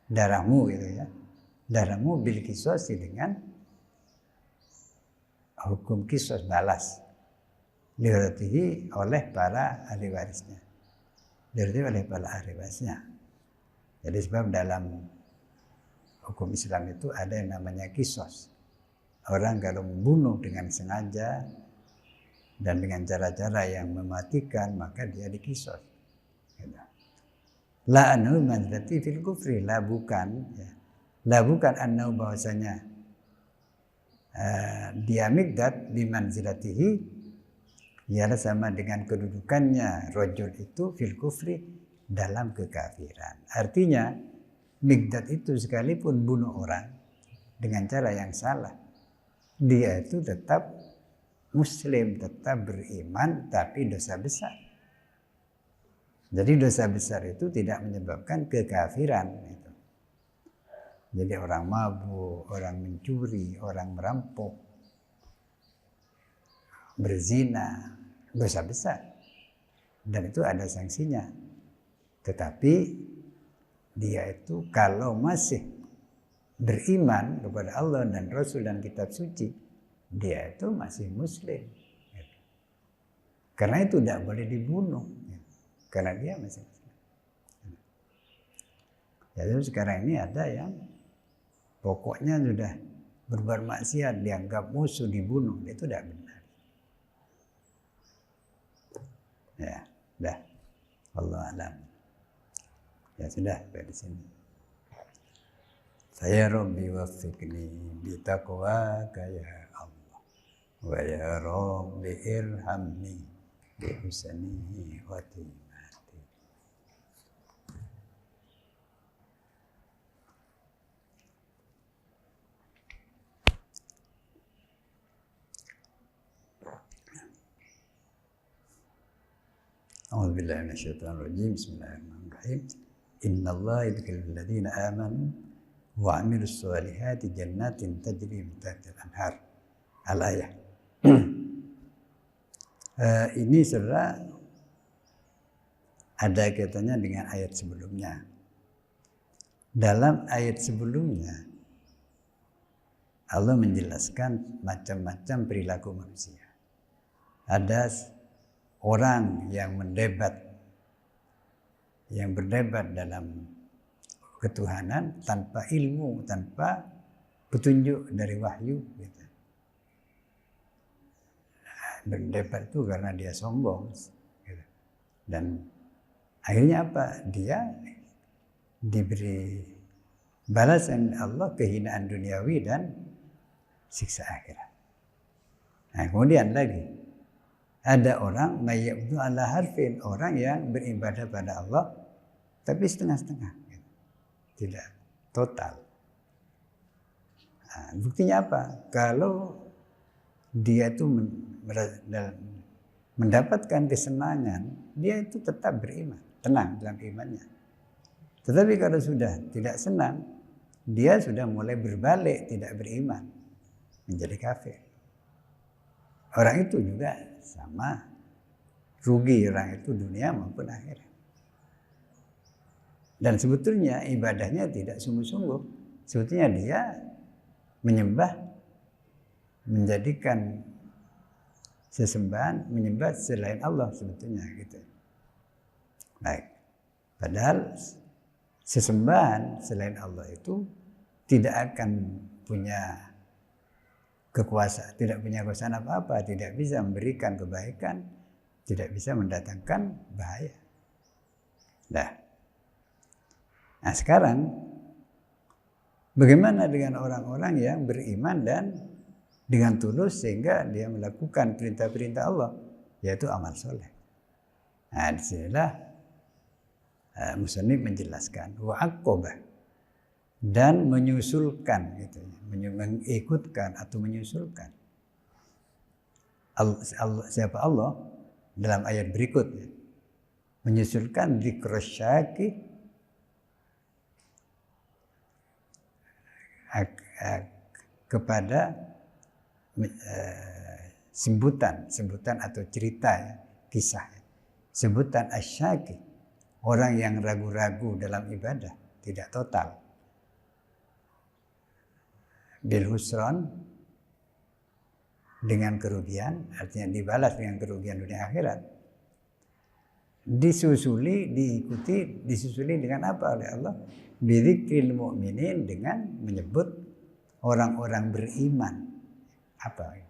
A: darahmu gitu ya. Darahmu bil qisas dengan hukum qisas balas. Diratihi oleh para ahli warisnya. Diratihi oleh para ahli warisnya. Jadi sebab dalam hukum Islam itu ada yang namanya qisas. Orang kalau membunuh dengan sengaja dan dengan cara-cara yang mematikan, maka dia diqisas. La annahu manzilati fil kufri, la bukan ya. La bukan annahu bahwasanya dia Miqdad bimanzilatihi, ialah sama dengan kedudukannya rajul itu fil kufri, dalam kekafiran. Artinya Miqdad itu sekalipun bunuh orang dengan cara yang salah, dia itu tetap muslim, tetap beriman, tapi dosa besar. Jadi dosa besar itu tidak menyebabkan kekafiran. Jadi orang mabuk, orang mencuri, orang merampok, berzina, dosa besar. Dan itu ada sanksinya. Tetapi dia itu kalau masih beriman kepada Allah dan Rasul dan kitab suci, dia itu masih muslim. Karena itu tidak boleh dibunuh. Karena dia masih muslim. Jadi sekarang ini ada yang pokoknya sudah berbuat maksiat, dianggap musuh, dibunuh. Itu tidak benar. Ya, sudah. Allah alam. Ya sudah, sampai di sini. Saya Rabbi waffiqni bitaqwaka ya Allah. Wa ya Rabbi irhamni bi husni khatimati. A'udzubillahi minasyaitonir rajim. Bismillahirrahmanirrahim. Innallaha yudkhilul ladzina amanu wa 'amilus sholihati jannatin tajri min tahtiha al-anhar. Al-ayah. Ini saudara ada kaitannya dengan ayat sebelumnya. Dalam ayat sebelumnya Allah menjelaskan macam-macam perilaku manusia. Ada orang yang berdebat dalam ketuhanan tanpa ilmu, tanpa petunjuk dari wahyu. Gitu. Berdebat itu karena dia sombong. Gitu. Dan akhirnya apa? Dia diberi balasan Allah kehinaan duniawi dan siksa akhirat. Nah, kemudian lagi ada orang mayyabdu ala harfin, orang yang beribadah pada Allah tapi setengah-setengah, gitu. Tidak total. Nah, buktinya apa? Kalau dia itu mendapatkan kesenangan, dia itu tetap beriman, tenang dalam imannya. Tetapi kalau sudah tidak senang, dia sudah mulai berbalik, tidak beriman, menjadi kafir. Orang itu juga sama, rugi orang itu dunia maupun akhirat. Dan sebetulnya ibadahnya tidak sungguh-sungguh. Sebetulnya dia menyembah, menjadikan sesembahan, menyembah selain Allah sebetulnya gitu. Baik. Padahal sesembahan selain Allah itu tidak akan punya kekuasaan, tidak punya kekuasaan apa-apa, tidak bisa memberikan kebaikan, tidak bisa mendatangkan bahaya. Nah sekarang bagaimana dengan orang-orang yang beriman dan dengan tulus sehingga dia melakukan perintah-perintah Allah, yaitu amal soleh. Nah disinilah musannif menjelaskan wa aqobah, dan menyusulkan, gitu, mengikutkan atau menyusulkan. Siapa Allah dalam ayat berikutnya menyusulkan dzikrusyaki kepada sebutan atau cerita, ya, kisah. sebutan asyaki, orang yang ragu-ragu dalam ibadah, tidak total. Bil husron, dengan kerugian, artinya dibalas dengan kerugian dunia akhirat. Disusuli dengan apa oleh Allah? Bidzikril mu'minin, dengan menyebut orang-orang beriman. Apa?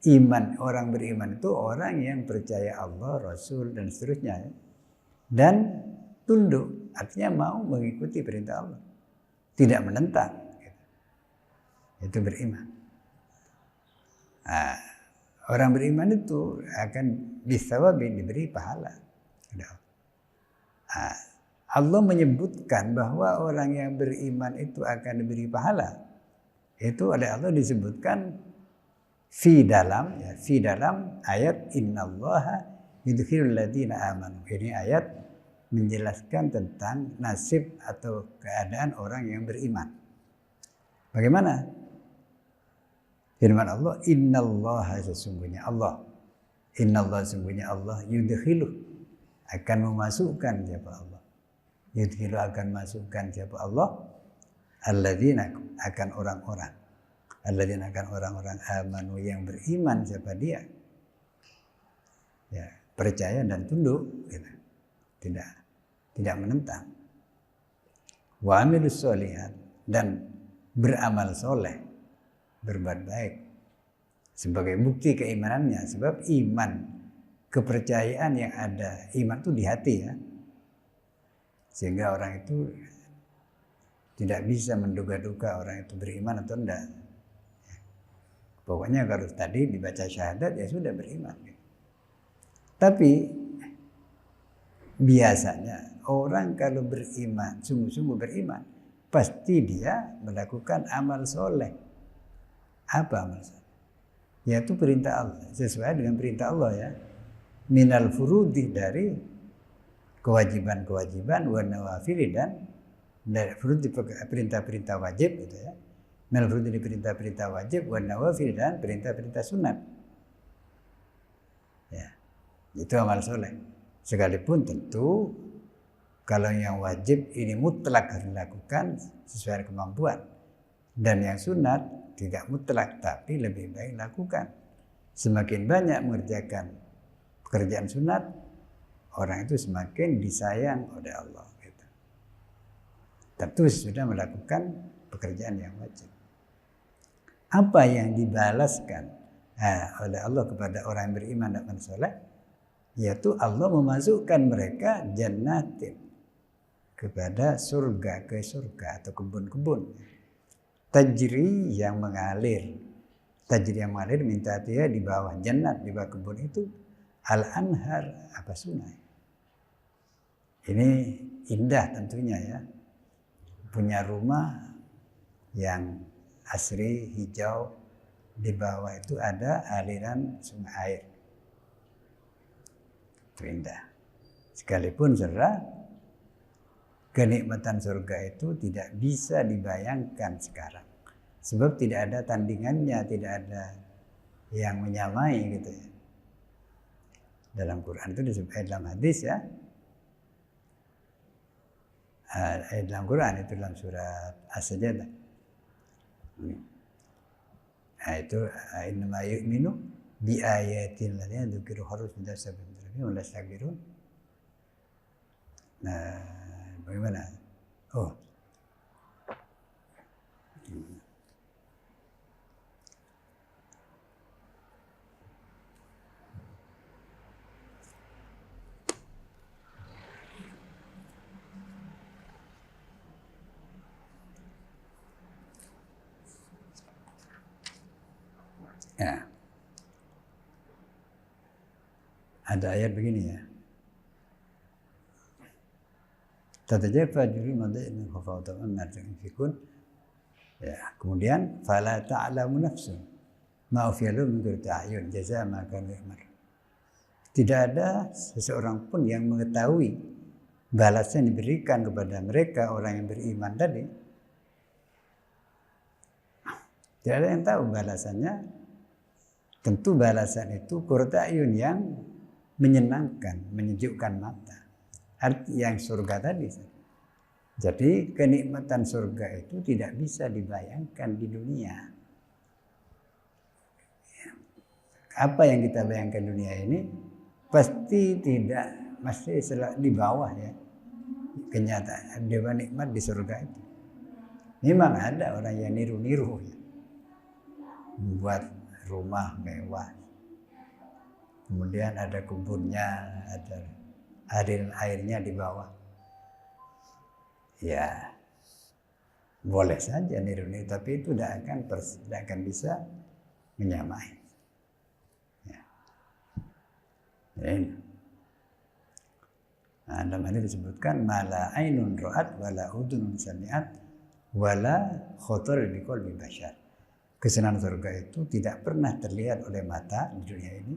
A: Iman, orang beriman itu orang yang percaya Allah, Rasul, dan seterusnya. Dan tunduk, artinya mau mengikuti perintah Allah. Tidak menentang. Itu beriman. Nah, orang beriman itu akan bisawabi, diberi pahala. Nah, Allah menyebutkan bahwa orang yang beriman itu akan diberi pahala. Itu oleh Allah disebutkan fi dalam ayat innallaha yudkhilul ladzina amanu. Ini ayat menjelaskan tentang nasib atau keadaan orang yang beriman. Bagaimana? Firman Allah, innallaha, sesungguhnya Allah, sesungguhnya Allah, yudkhilu, akan memasukkan siapa Allah, yudkhilu, akan masukkan siapa Allah, alladzina, akan orang-orang, alladzina, akan orang-orang amanu, yang beriman, siapa dia, ya, percaya dan tunduk, gitu. tidak menentang, wa amilus sholihat, dan beramal soleh, berbuat baik sebagai bukti keimanannya. Sebab iman, kepercayaan yang ada, iman itu di hati, ya, sehingga orang itu tidak bisa menduga-duga orang itu beriman atau tidak. Pokoknya kalau tadi dibaca syahadat, ya sudah beriman. Tapi biasanya orang kalau beriman, sungguh-sungguh beriman, pasti dia melakukan amal soleh. Apa amal soleh? Yaitu perintah Allah, sesuai dengan perintah Allah, ya. Minal furudi, dari kewajiban-kewajiban, wa nawafili, dan dari furudi, perintah-perintah wajib, gitu, ya. Minal furudi, perintah-perintah wajib, wa nawafili, dan perintah-perintah sunat. Ya, itu amal soleh. Sekalipun tentu kalau yang wajib ini mutlak harus dilakukan sesuai kemampuan, dan yang sunat tidak mutlak, tapi lebih baik lakukan. Semakin banyak mengerjakan pekerjaan sunat, orang itu semakin disayang oleh Allah, gitu. Tentu sudah melakukan pekerjaan yang wajib. Apa yang dibalaskan oleh Allah kepada orang yang beriman dan amal soleh, yaitu Allah memasukkan mereka jannatin, kepada surga, ke surga atau kebun-kebun. Tajri, yang mengalir. Tajri, yang mengalir, minta dia di bawah jannat, di bawah kebun itu, al-anhar, apa, sungai. Ini indah tentunya, ya. Punya rumah yang asri, hijau, di bawah itu ada aliran sungai air. Itu indah. Sekalipun saudara, kenikmatan surga itu tidak bisa dibayangkan sekarang. Sebab tidak ada tandingannya, tidak ada yang menyamai, gitu, ya. Dalam Quran itu disebut, dalam hadis, ya. Dalam Quran itu dalam surat As-Sajdah. Itu innama yu'minu bi ayatin ladzina dzukiru harus bidasabi wa lastakbirun. Bagaimana? Oh. Ya. Ada ayat begini, ya. Tatajafa junubuhum min khawfihim mimma yunfikun. Ya, kemudian fala ta'lamu nafsun ma ukhfiya lahum min qurrati a'yun jazaa'an ma kanu ya'malun. Tidak ada seseorang pun yang mengetahui balasan yang diberikan kepada mereka orang yang beriman tadi. Tidak ada yang tahu balasannya. Tentu balasan itu qurratu a'yun, yang menyenangkan, menyejukkan mata. Arti yang surga tadi. Jadi kenikmatan surga itu tidak bisa dibayangkan di dunia. Apa yang kita bayangkan dunia ini pasti tidak, masih di bawah ya. Kenyataan dia nikmat di surga itu. Memang ada orang yang niru-niru ya. Membuat rumah mewah. Kemudian ada kebunnya, ada airnya di bawah. Ya, boleh saja niru-niru, tapi itu tidak akan bisa menyamai. Ya. Ini. Nah, dalam hal ini disebutkan mala ainun ra'at wala udhunun sami'at wala khotar bi qalbi bashar. Kesenangan surga itu tidak pernah terlihat oleh mata di dunia ini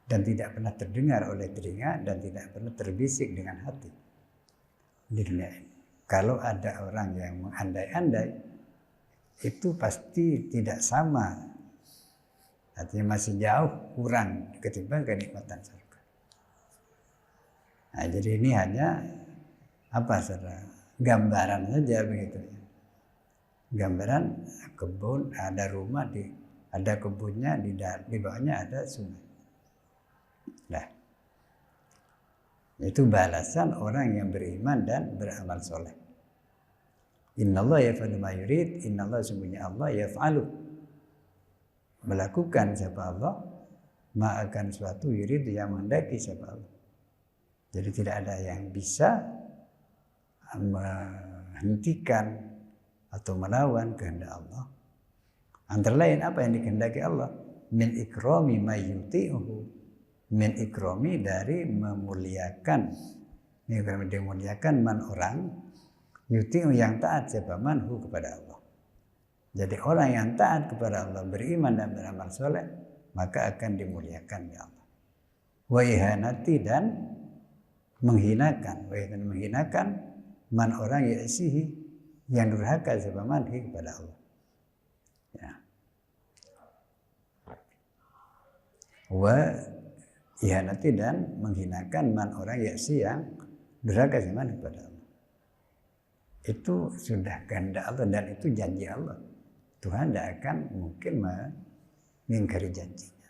A: dan tidak pernah terdengar oleh telinga dan tidak pernah terbisik dengan hati di dunia ini. Kalau ada orang yang mengandai-andai, itu pasti tidak sama. Artinya masih jauh kurang ketimbang kenikmatan surga. Nah, jadi ini hanya saudara, gambaran saja begitu ya. Gambaran kebun, ada rumah, ada kebunnya, di bawahnya ada sungai. Nah, itu balasan orang yang beriman dan beramal soleh. Innallaha yaf'alu ma yurid, innallaha sungguhnya Allah yaf'alu, melakukan siapa Allah, ma akan suatu yurid yang menghendaki siapa Allah. Jadi tidak ada yang bisa menghentikan atau melawan kehendak Allah. Antara lain apa yang dikehendaki Allah? Min ikrami may yuti'uhu. Min ikrami dari memuliakan. Memuliakan man orang yuti'u yang taat siapa manhu kepada Allah. Jadi orang yang taat kepada Allah, beriman dan beramal soleh, maka akan dimuliakan ya Allah. Wa ihanati dan menghinakan man orang ya'sihi yang durhaka siapa manhi kepada Allah. Ya. Wa ihanati dan menghinakan man orang ya'si yang durhaka siapa manhi kepada Allah. Itu sudah kehendak Allah dan itu janji Allah. Tuhan tidak akan mungkin mengingkari janjinya.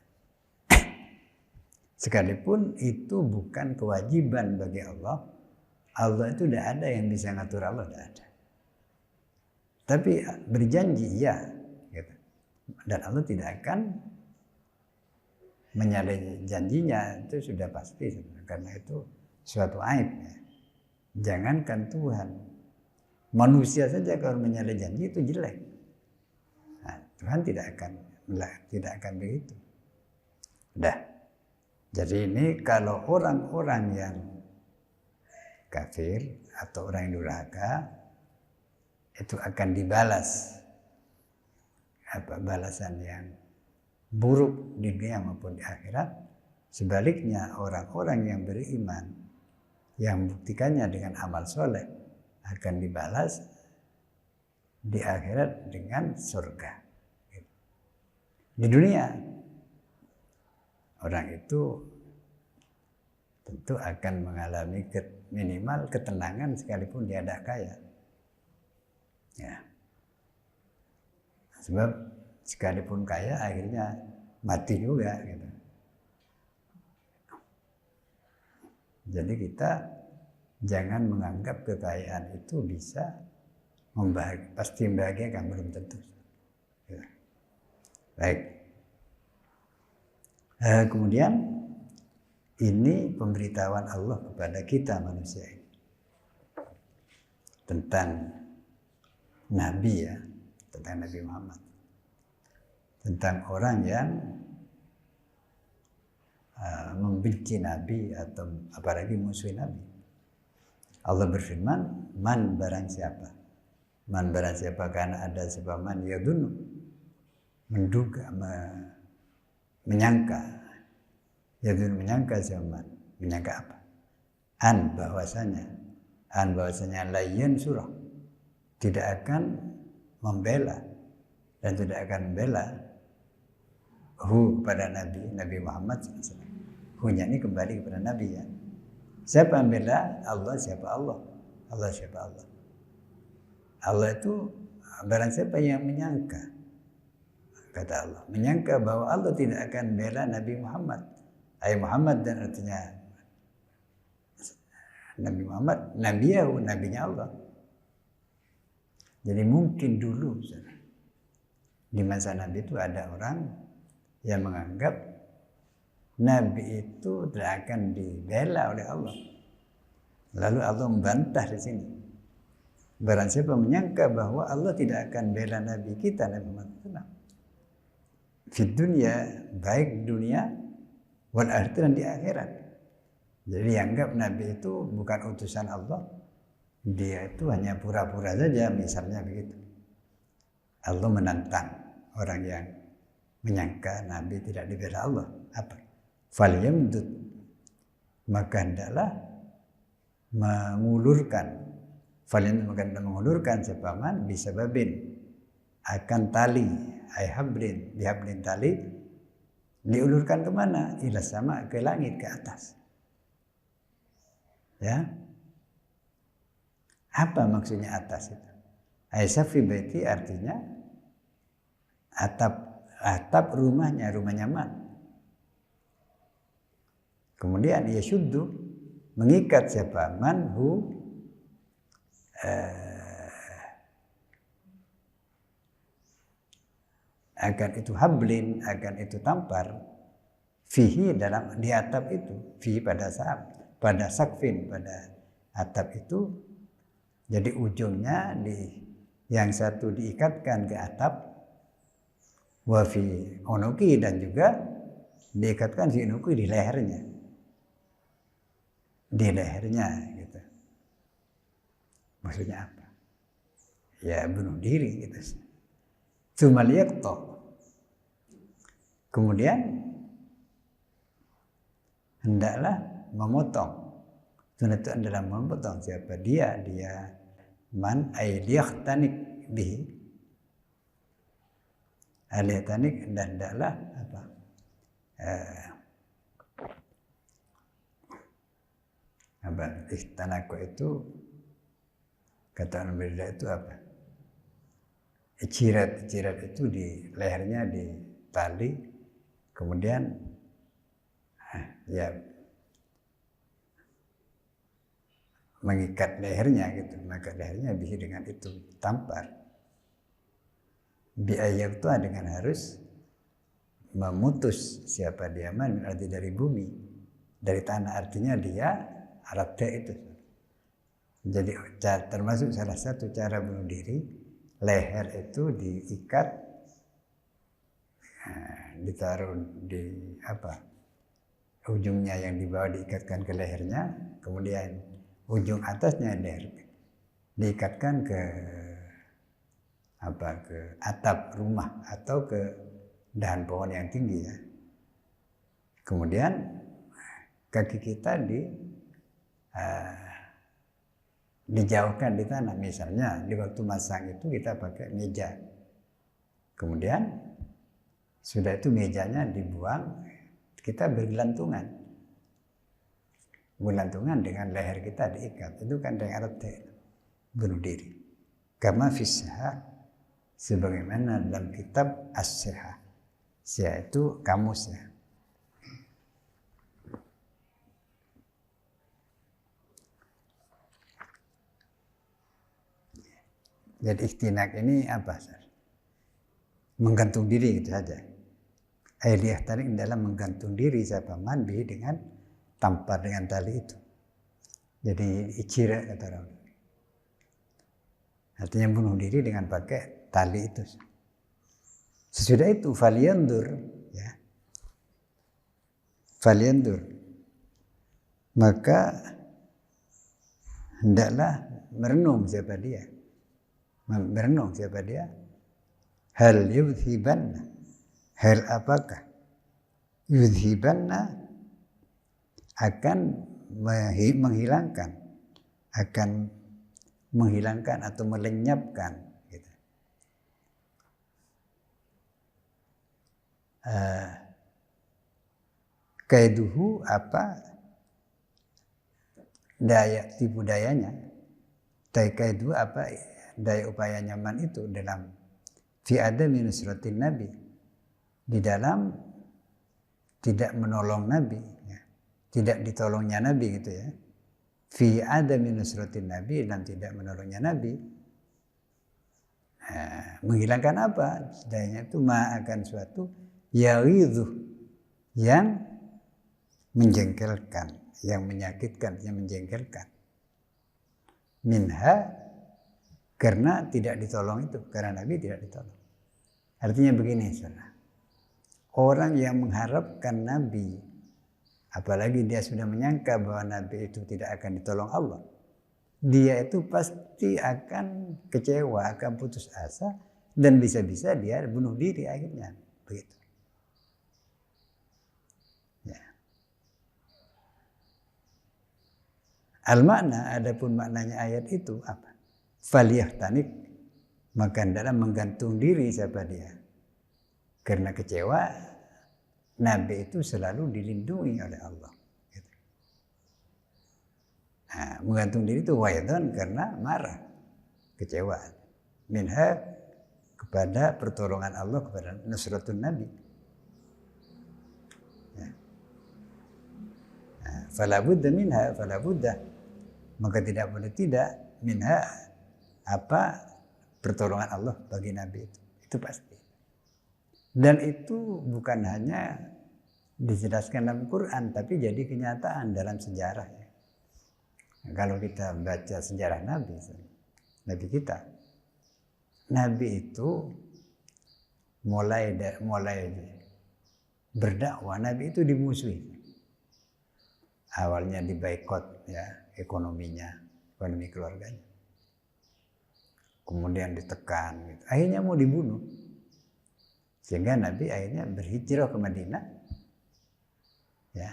A: Sekalipun itu bukan kewajiban bagi Allah. Allah itu tidak ada yang bisa ngatur Allah, tidak ada. Tapi berjanji ya, gitu. Dan Allah tidak akan menyalahi janjinya, itu sudah pasti, karena itu suatu aib. Ya. Jangankan Tuhan, manusia saja kalau menyalahi janji itu jelek. Nah, Tuhan tidak akan begitu. Udah. Jadi ini kalau orang-orang yang kafir atau orang yang durhaka itu akan dibalas balasan yang buruk di dunia maupun di akhirat. Sebaliknya orang-orang yang beriman yang buktikannya dengan amal soleh akan dibalas di akhirat dengan surga. Di dunia orang itu tentu akan mengalami minimal ketenangan sekalipun dia tidak kaya. Ya. Sebab sekalipun kaya akhirnya mati juga gitu. Jadi kita jangan menganggap kekayaan itu bisa pasti membahagiakan, belum tentu. Ya. Baik. Kemudian ini pemberitahuan Allah kepada kita manusia ini tentang Nabi ya, tentang Nabi Muhammad, tentang orang yang membenci Nabi atau apalagi musuh Nabi. Allah berfirman, man barang siapa karena ada sebab man yadunnu, menduga, menyangka zaman, menyangka apa? Bahwasanya layan surah tidak akan membela dan tidak akan membela kepada Nabi Muhammad SAW. Hunya ini kembali kepada Nabi ya. Siapa yang bela? Allah. Siapa Allah? Allah siapa Allah? Allah itu barang siapa yang menyangka, kata Allah, menyangka bahwa Allah tidak akan bela Nabi Muhammad. Muhammad dan artinya Nabi Muhammad, Nabiyahu, nabinya Allah. Jadi mungkin dulu di masa Nabi itu ada orang yang menganggap Nabi itu tidak akan dibela oleh Allah. Lalu Allah membantah di sini. Barang siapa menyangka bahwa Allah tidak akan bela Nabi kita, Nabi Muhammad SAW, di dunia, baik di dunia, wal akhirat, dan di akhirat. Jadi dianggap Nabi itu bukan utusan Allah, dia itu hanya pura-pura saja, misalnya begitu. Allah menantang orang yang menyangka Nabi tidak dibela Allah. Apa? Falyamdud, maka hendaklah mengulurkan. Falyamdud, maka hendaklah mengulurkan sepaman bisababin, akan tali, hablin, bihablin tali, diulurkan kemana? Ila sama, ke langit, ke atas. Ya, apa maksudnya atas itu? Aisafi baiti artinya atap rumahnya, rumah nyaman. Kemudian yashuddu, mengikat siapa? Manhu, akan itu hablin, akan itu tampar, fihi, dalam di atap itu, fihi pada saat, pada sakfin, pada atap itu. Jadi ujungnya yang satu diikatkan ke atap, wa fi unuki, dan juga diikatkan fi unuki, di lehernya, gitu. Maksudnya apa? Ya bunuh diri gitu. Tsumal yaqta, kemudian hendaklah memotong. Sunat itu adalah memotong. Siapa dia? Dia man aydiyahtanik bihi, aliyahtanik, dan hendaklah apa? Ihtanako itu kata orang berbeda itu apa? Cirat itu di lehernya ditali, kemudian ya mengikat lehernya gitu, maka lehernya bisa dengan itu tampar. Biayak itu dengan harus memutus siapa dia man, arti dari bumi, dari tanah, artinya dia Arabda itu. Jadi termasuk salah satu cara bunuh diri, leher itu diikat, ditaruh di ujungnya yang di bawah diikatkan ke lehernya, kemudian ujung atasnya leher diikatkan ke atap rumah atau ke dahan pohon yang tinggi ya. Kemudian kaki kita dijauhkan di tanah. Misalnya di waktu masang itu kita pakai meja, kemudian sudah itu mejanya dibuang, kita bergelantungan dengan leher kita diikat. Itu kan dengan arti bunuh diri. Kama fisha, sebagaimana dalam kitab As-Sihah. Sihah itu kamusnya. Jadi ikhtinak ini apa? Menggantung diri gitu saja. Ailiyah tarik dalam menggantung diri siapa man bihi, dengan tampar dengan tali itu. Jadi icira kata orang. Artinya bunuh diri dengan pakai tali itu. Sesudah itu falyandur, ya. Falyandur, maka hendaklah merenung siapa dia. Merenung siapa dia? Hal yudhibanna, hal apakah yudhibanna akan menghilangkan, atau melenyapkan gitu. kaiduhu apa daya tipu dayanya, kaiduhu apa daya upayanya man itu dalam fi adami nusratin nabi, di dalam tidak menolong nabi, ya. Tidak ditolongnya nabi gitu ya. Fi adami nusratin nabi, dan tidak menolongnya nabi. Nah, menghilangkan apa? Dayanya itu akan suatu yaghidhu, yang menjengkelkan, yang menyakitkan, yang menjengkelkan. Minha, karena tidak ditolong itu, karena Nabi tidak ditolong. Artinya begini, saudara. Orang yang mengharapkan Nabi, apalagi dia sudah menyangka bahwa Nabi itu tidak akan ditolong Allah, dia itu pasti akan kecewa, akan putus asa, dan bisa-bisa dia bunuh diri akhirnya. Begitu. Ya. Al-makna, adapun maknanya ayat itu apa? Faliyahtanik, maka dalam menggantung diri siapa dia. Karena kecewa, Nabi itu selalu dilindungi oleh Allah. Gitu. Nah, menggantung diri itu waidon karena marah, kecewa. Minha, kepada pertolongan Allah, kepada nusratun Nabi. Ya. Nah, falabudda minha, falabudda, maka tidak boleh tidak minha apa pertolongan Allah bagi Nabi itu pasti. Dan itu bukan hanya dijelaskan dalam Quran, tapi jadi kenyataan dalam sejarah. Nah, kalau kita baca sejarah Nabi kita, Nabi itu mulai berdakwah, Nabi itu dimusuhi. Awalnya dibaikot ya, ekonomi keluarganya. Kemudian ditekan, gitu. Akhirnya mau dibunuh. Sehingga Nabi akhirnya berhijrah ke Madinah. Ya.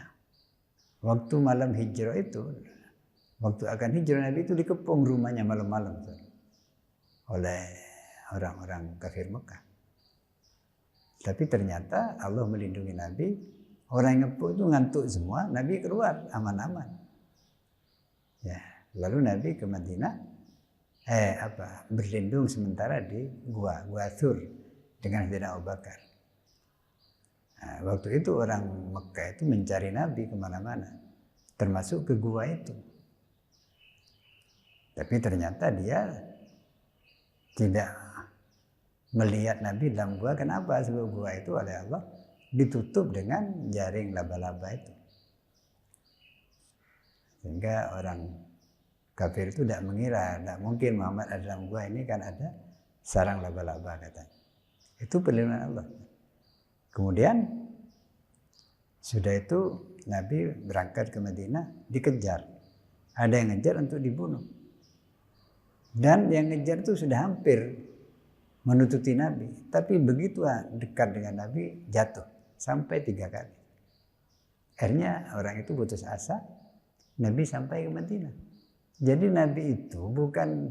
A: Waktu malam hijrah itu, waktu akan hijrah Nabi itu dikepung rumahnya malam-malam oleh orang-orang kafir Mekah. Tapi ternyata Allah melindungi Nabi. Orang yang ngepung itu ngantuk semua, Nabi keluar aman-aman. Ya, lalu Nabi ke Madinah, berlindung sementara di gua Thur dengan Sayyidina Abu Bakar. Nah, waktu itu orang Mekah itu mencari Nabi kemana-mana, termasuk ke gua itu. Tapi ternyata dia tidak melihat Nabi dalam gua. Kenapa? Sebab gua itu oleh Allah ditutup dengan jaring laba-laba itu. Sehingga orang kafir itu tidak mengira, tidak mungkin Muhammad ada dalam gua ini, kan ada sarang laba-laba katanya. Itu perlindungan Allah. Kemudian sudah itu Nabi berangkat ke Madinah, dikejar. Ada yang ngejar untuk dibunuh. Dan yang ngejar itu sudah hampir menutupi Nabi. Tapi begitu dekat dengan Nabi, jatuh. Sampai 3 kali. Akhirnya orang itu putus asa, Nabi sampai ke Madinah. Jadi Nabi itu bukan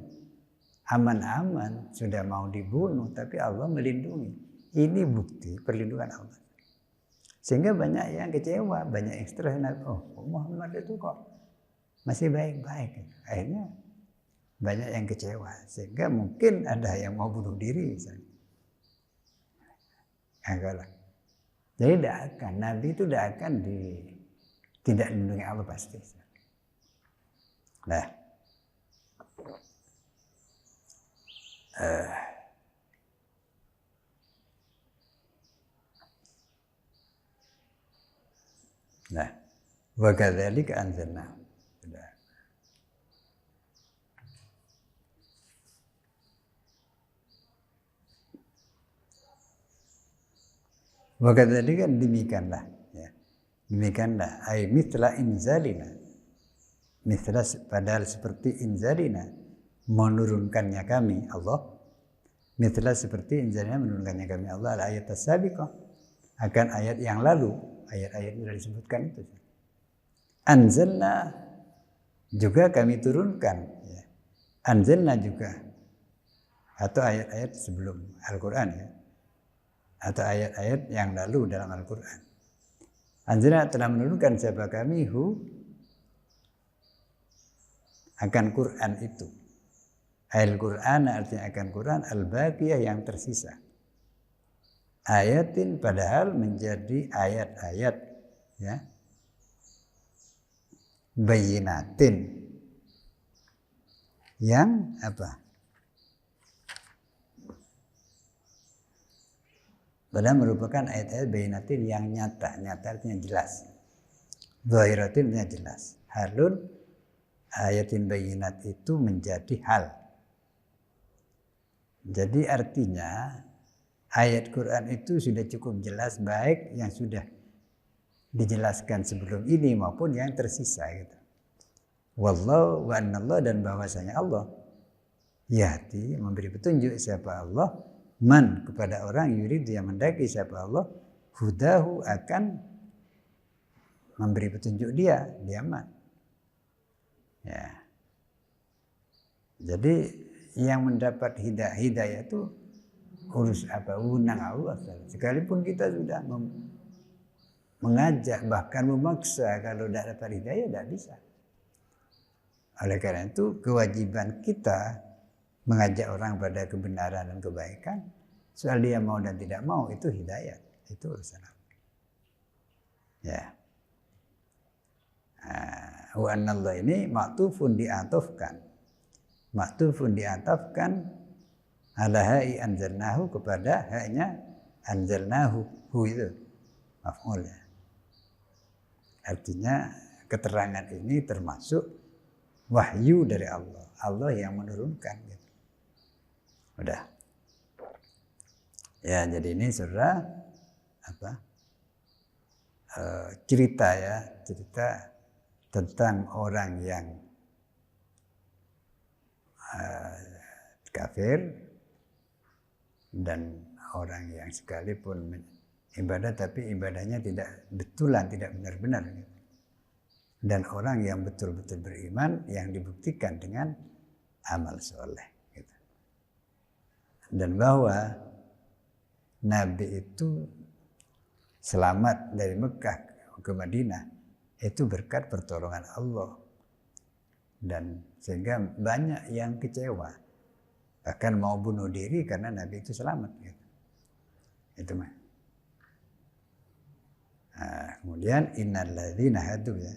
A: aman-aman, sudah mau dibunuh, tapi Allah melindungi. Ini bukti perlindungan Allah. Sehingga banyak yang kecewa, banyak yang stres. Oh, Muhammad itu kok masih baik-baik. Akhirnya banyak yang kecewa. Sehingga mungkin ada yang mau bunuh diri misalnya. Agaklah. Jadi tidak akan, Nabi itu tidak akan tidak dilindungi Allah pasti. Nah, wa kadzalika anzalna. Wa kadzalika, demikianlah ya. Demikianlah ai mithla inzalina. Mithla padahal seperti inzalina, menurunkannya kami Allah. Mithla seperti inzalina, menurunkannya kami Allah al ayat as-sabiqah, akan ayat yang lalu, ayat-ayat yang sudah disebutkan itu. Anzalna juga kami turunkan ya. Anzalna juga, atau ayat-ayat sebelum Al-Quran ya, atau ayat-ayat yang lalu dalam Al-Quran. Anzalna telah menurunkan siapa kami akan Quran itu. Al-Quran artinya akan Quran, al-baqiyah yang tersisa. Ayatin padahal menjadi ayat-ayat, ya, bayinatin yang apa? Padahal merupakan ayat-ayat bayinatin yang nyata artinya jelas. Zahiratin artinya jelas. Halun ayatin bayinat itu menjadi hal. Jadi artinya ayat Quran itu sudah cukup jelas, baik yang sudah dijelaskan sebelum ini maupun yang tersisa gitu. Wallahu wa anallah, dan bahwasanya Allah yahdi memberi petunjuk siapa Allah, man kepada orang yurid yang mendaki siapa Allah, hudahu akan memberi petunjuk dia man. Ya. Jadi yang mendapat hidayah itu urus apa, unang Allah. Sekalipun kita sudah mengajak, bahkan memaksa, kalau tidak dapat hidayah tidak bisa. Oleh karena itu kewajiban kita mengajak orang pada kebenaran dan kebaikan. Soal dia mau dan tidak mau itu hidayah, itu urusan Allah. Ya. Wa anallah ini maktufun diatofkan. Maktufun diatafkan ala ha'i anzalnahu, kepada haknya anzalnahu, hu itu maf'ul ya. Artinya keterangan ini termasuk wahyu dari Allah. Allah yang menurunkan gitu. Udah. Ya, jadi ini surah apa? Cerita tentang orang yang kafir dan orang yang sekalipun ibadah tapi ibadahnya tidak betulan, tidak benar-benar gitu. Dan orang yang betul-betul beriman yang dibuktikan dengan amal soleh gitu. Dan bahwa Nabi itu selamat dari Mekah ke Madinah itu berkat pertolongan Allah. Dan sehingga banyak yang kecewa, bahkan mau bunuh diri karena Nabi itu selamat gitu. Itu mah. Kemudian innalladzina hadu, ya.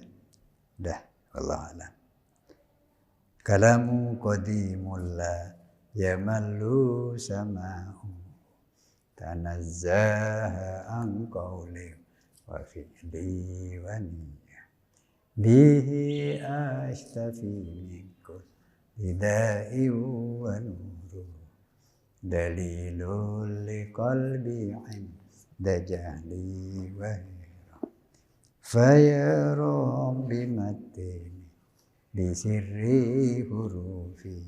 A: Dah, wallahu a'lam. Kalamu qadimul la yamallu sama'u tanazzaha an qawli wa fi'li wa niyyah bihi ashtafi minkum hidai wa nuru dalilul liqalbi inda jahli wa fayarum bimatin bisirri hurufi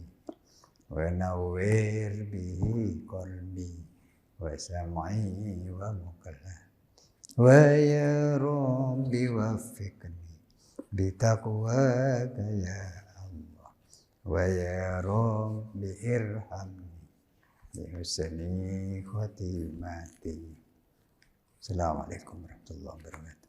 A: wa nawwir bihi qalbi wa sam'i wa mukalla wa yarum biwaffiqni bitaqwaka ya Allah wa yarum biirhamni bihusni khatimati. Assalamualaikum warahmatullahi wabarakatuh.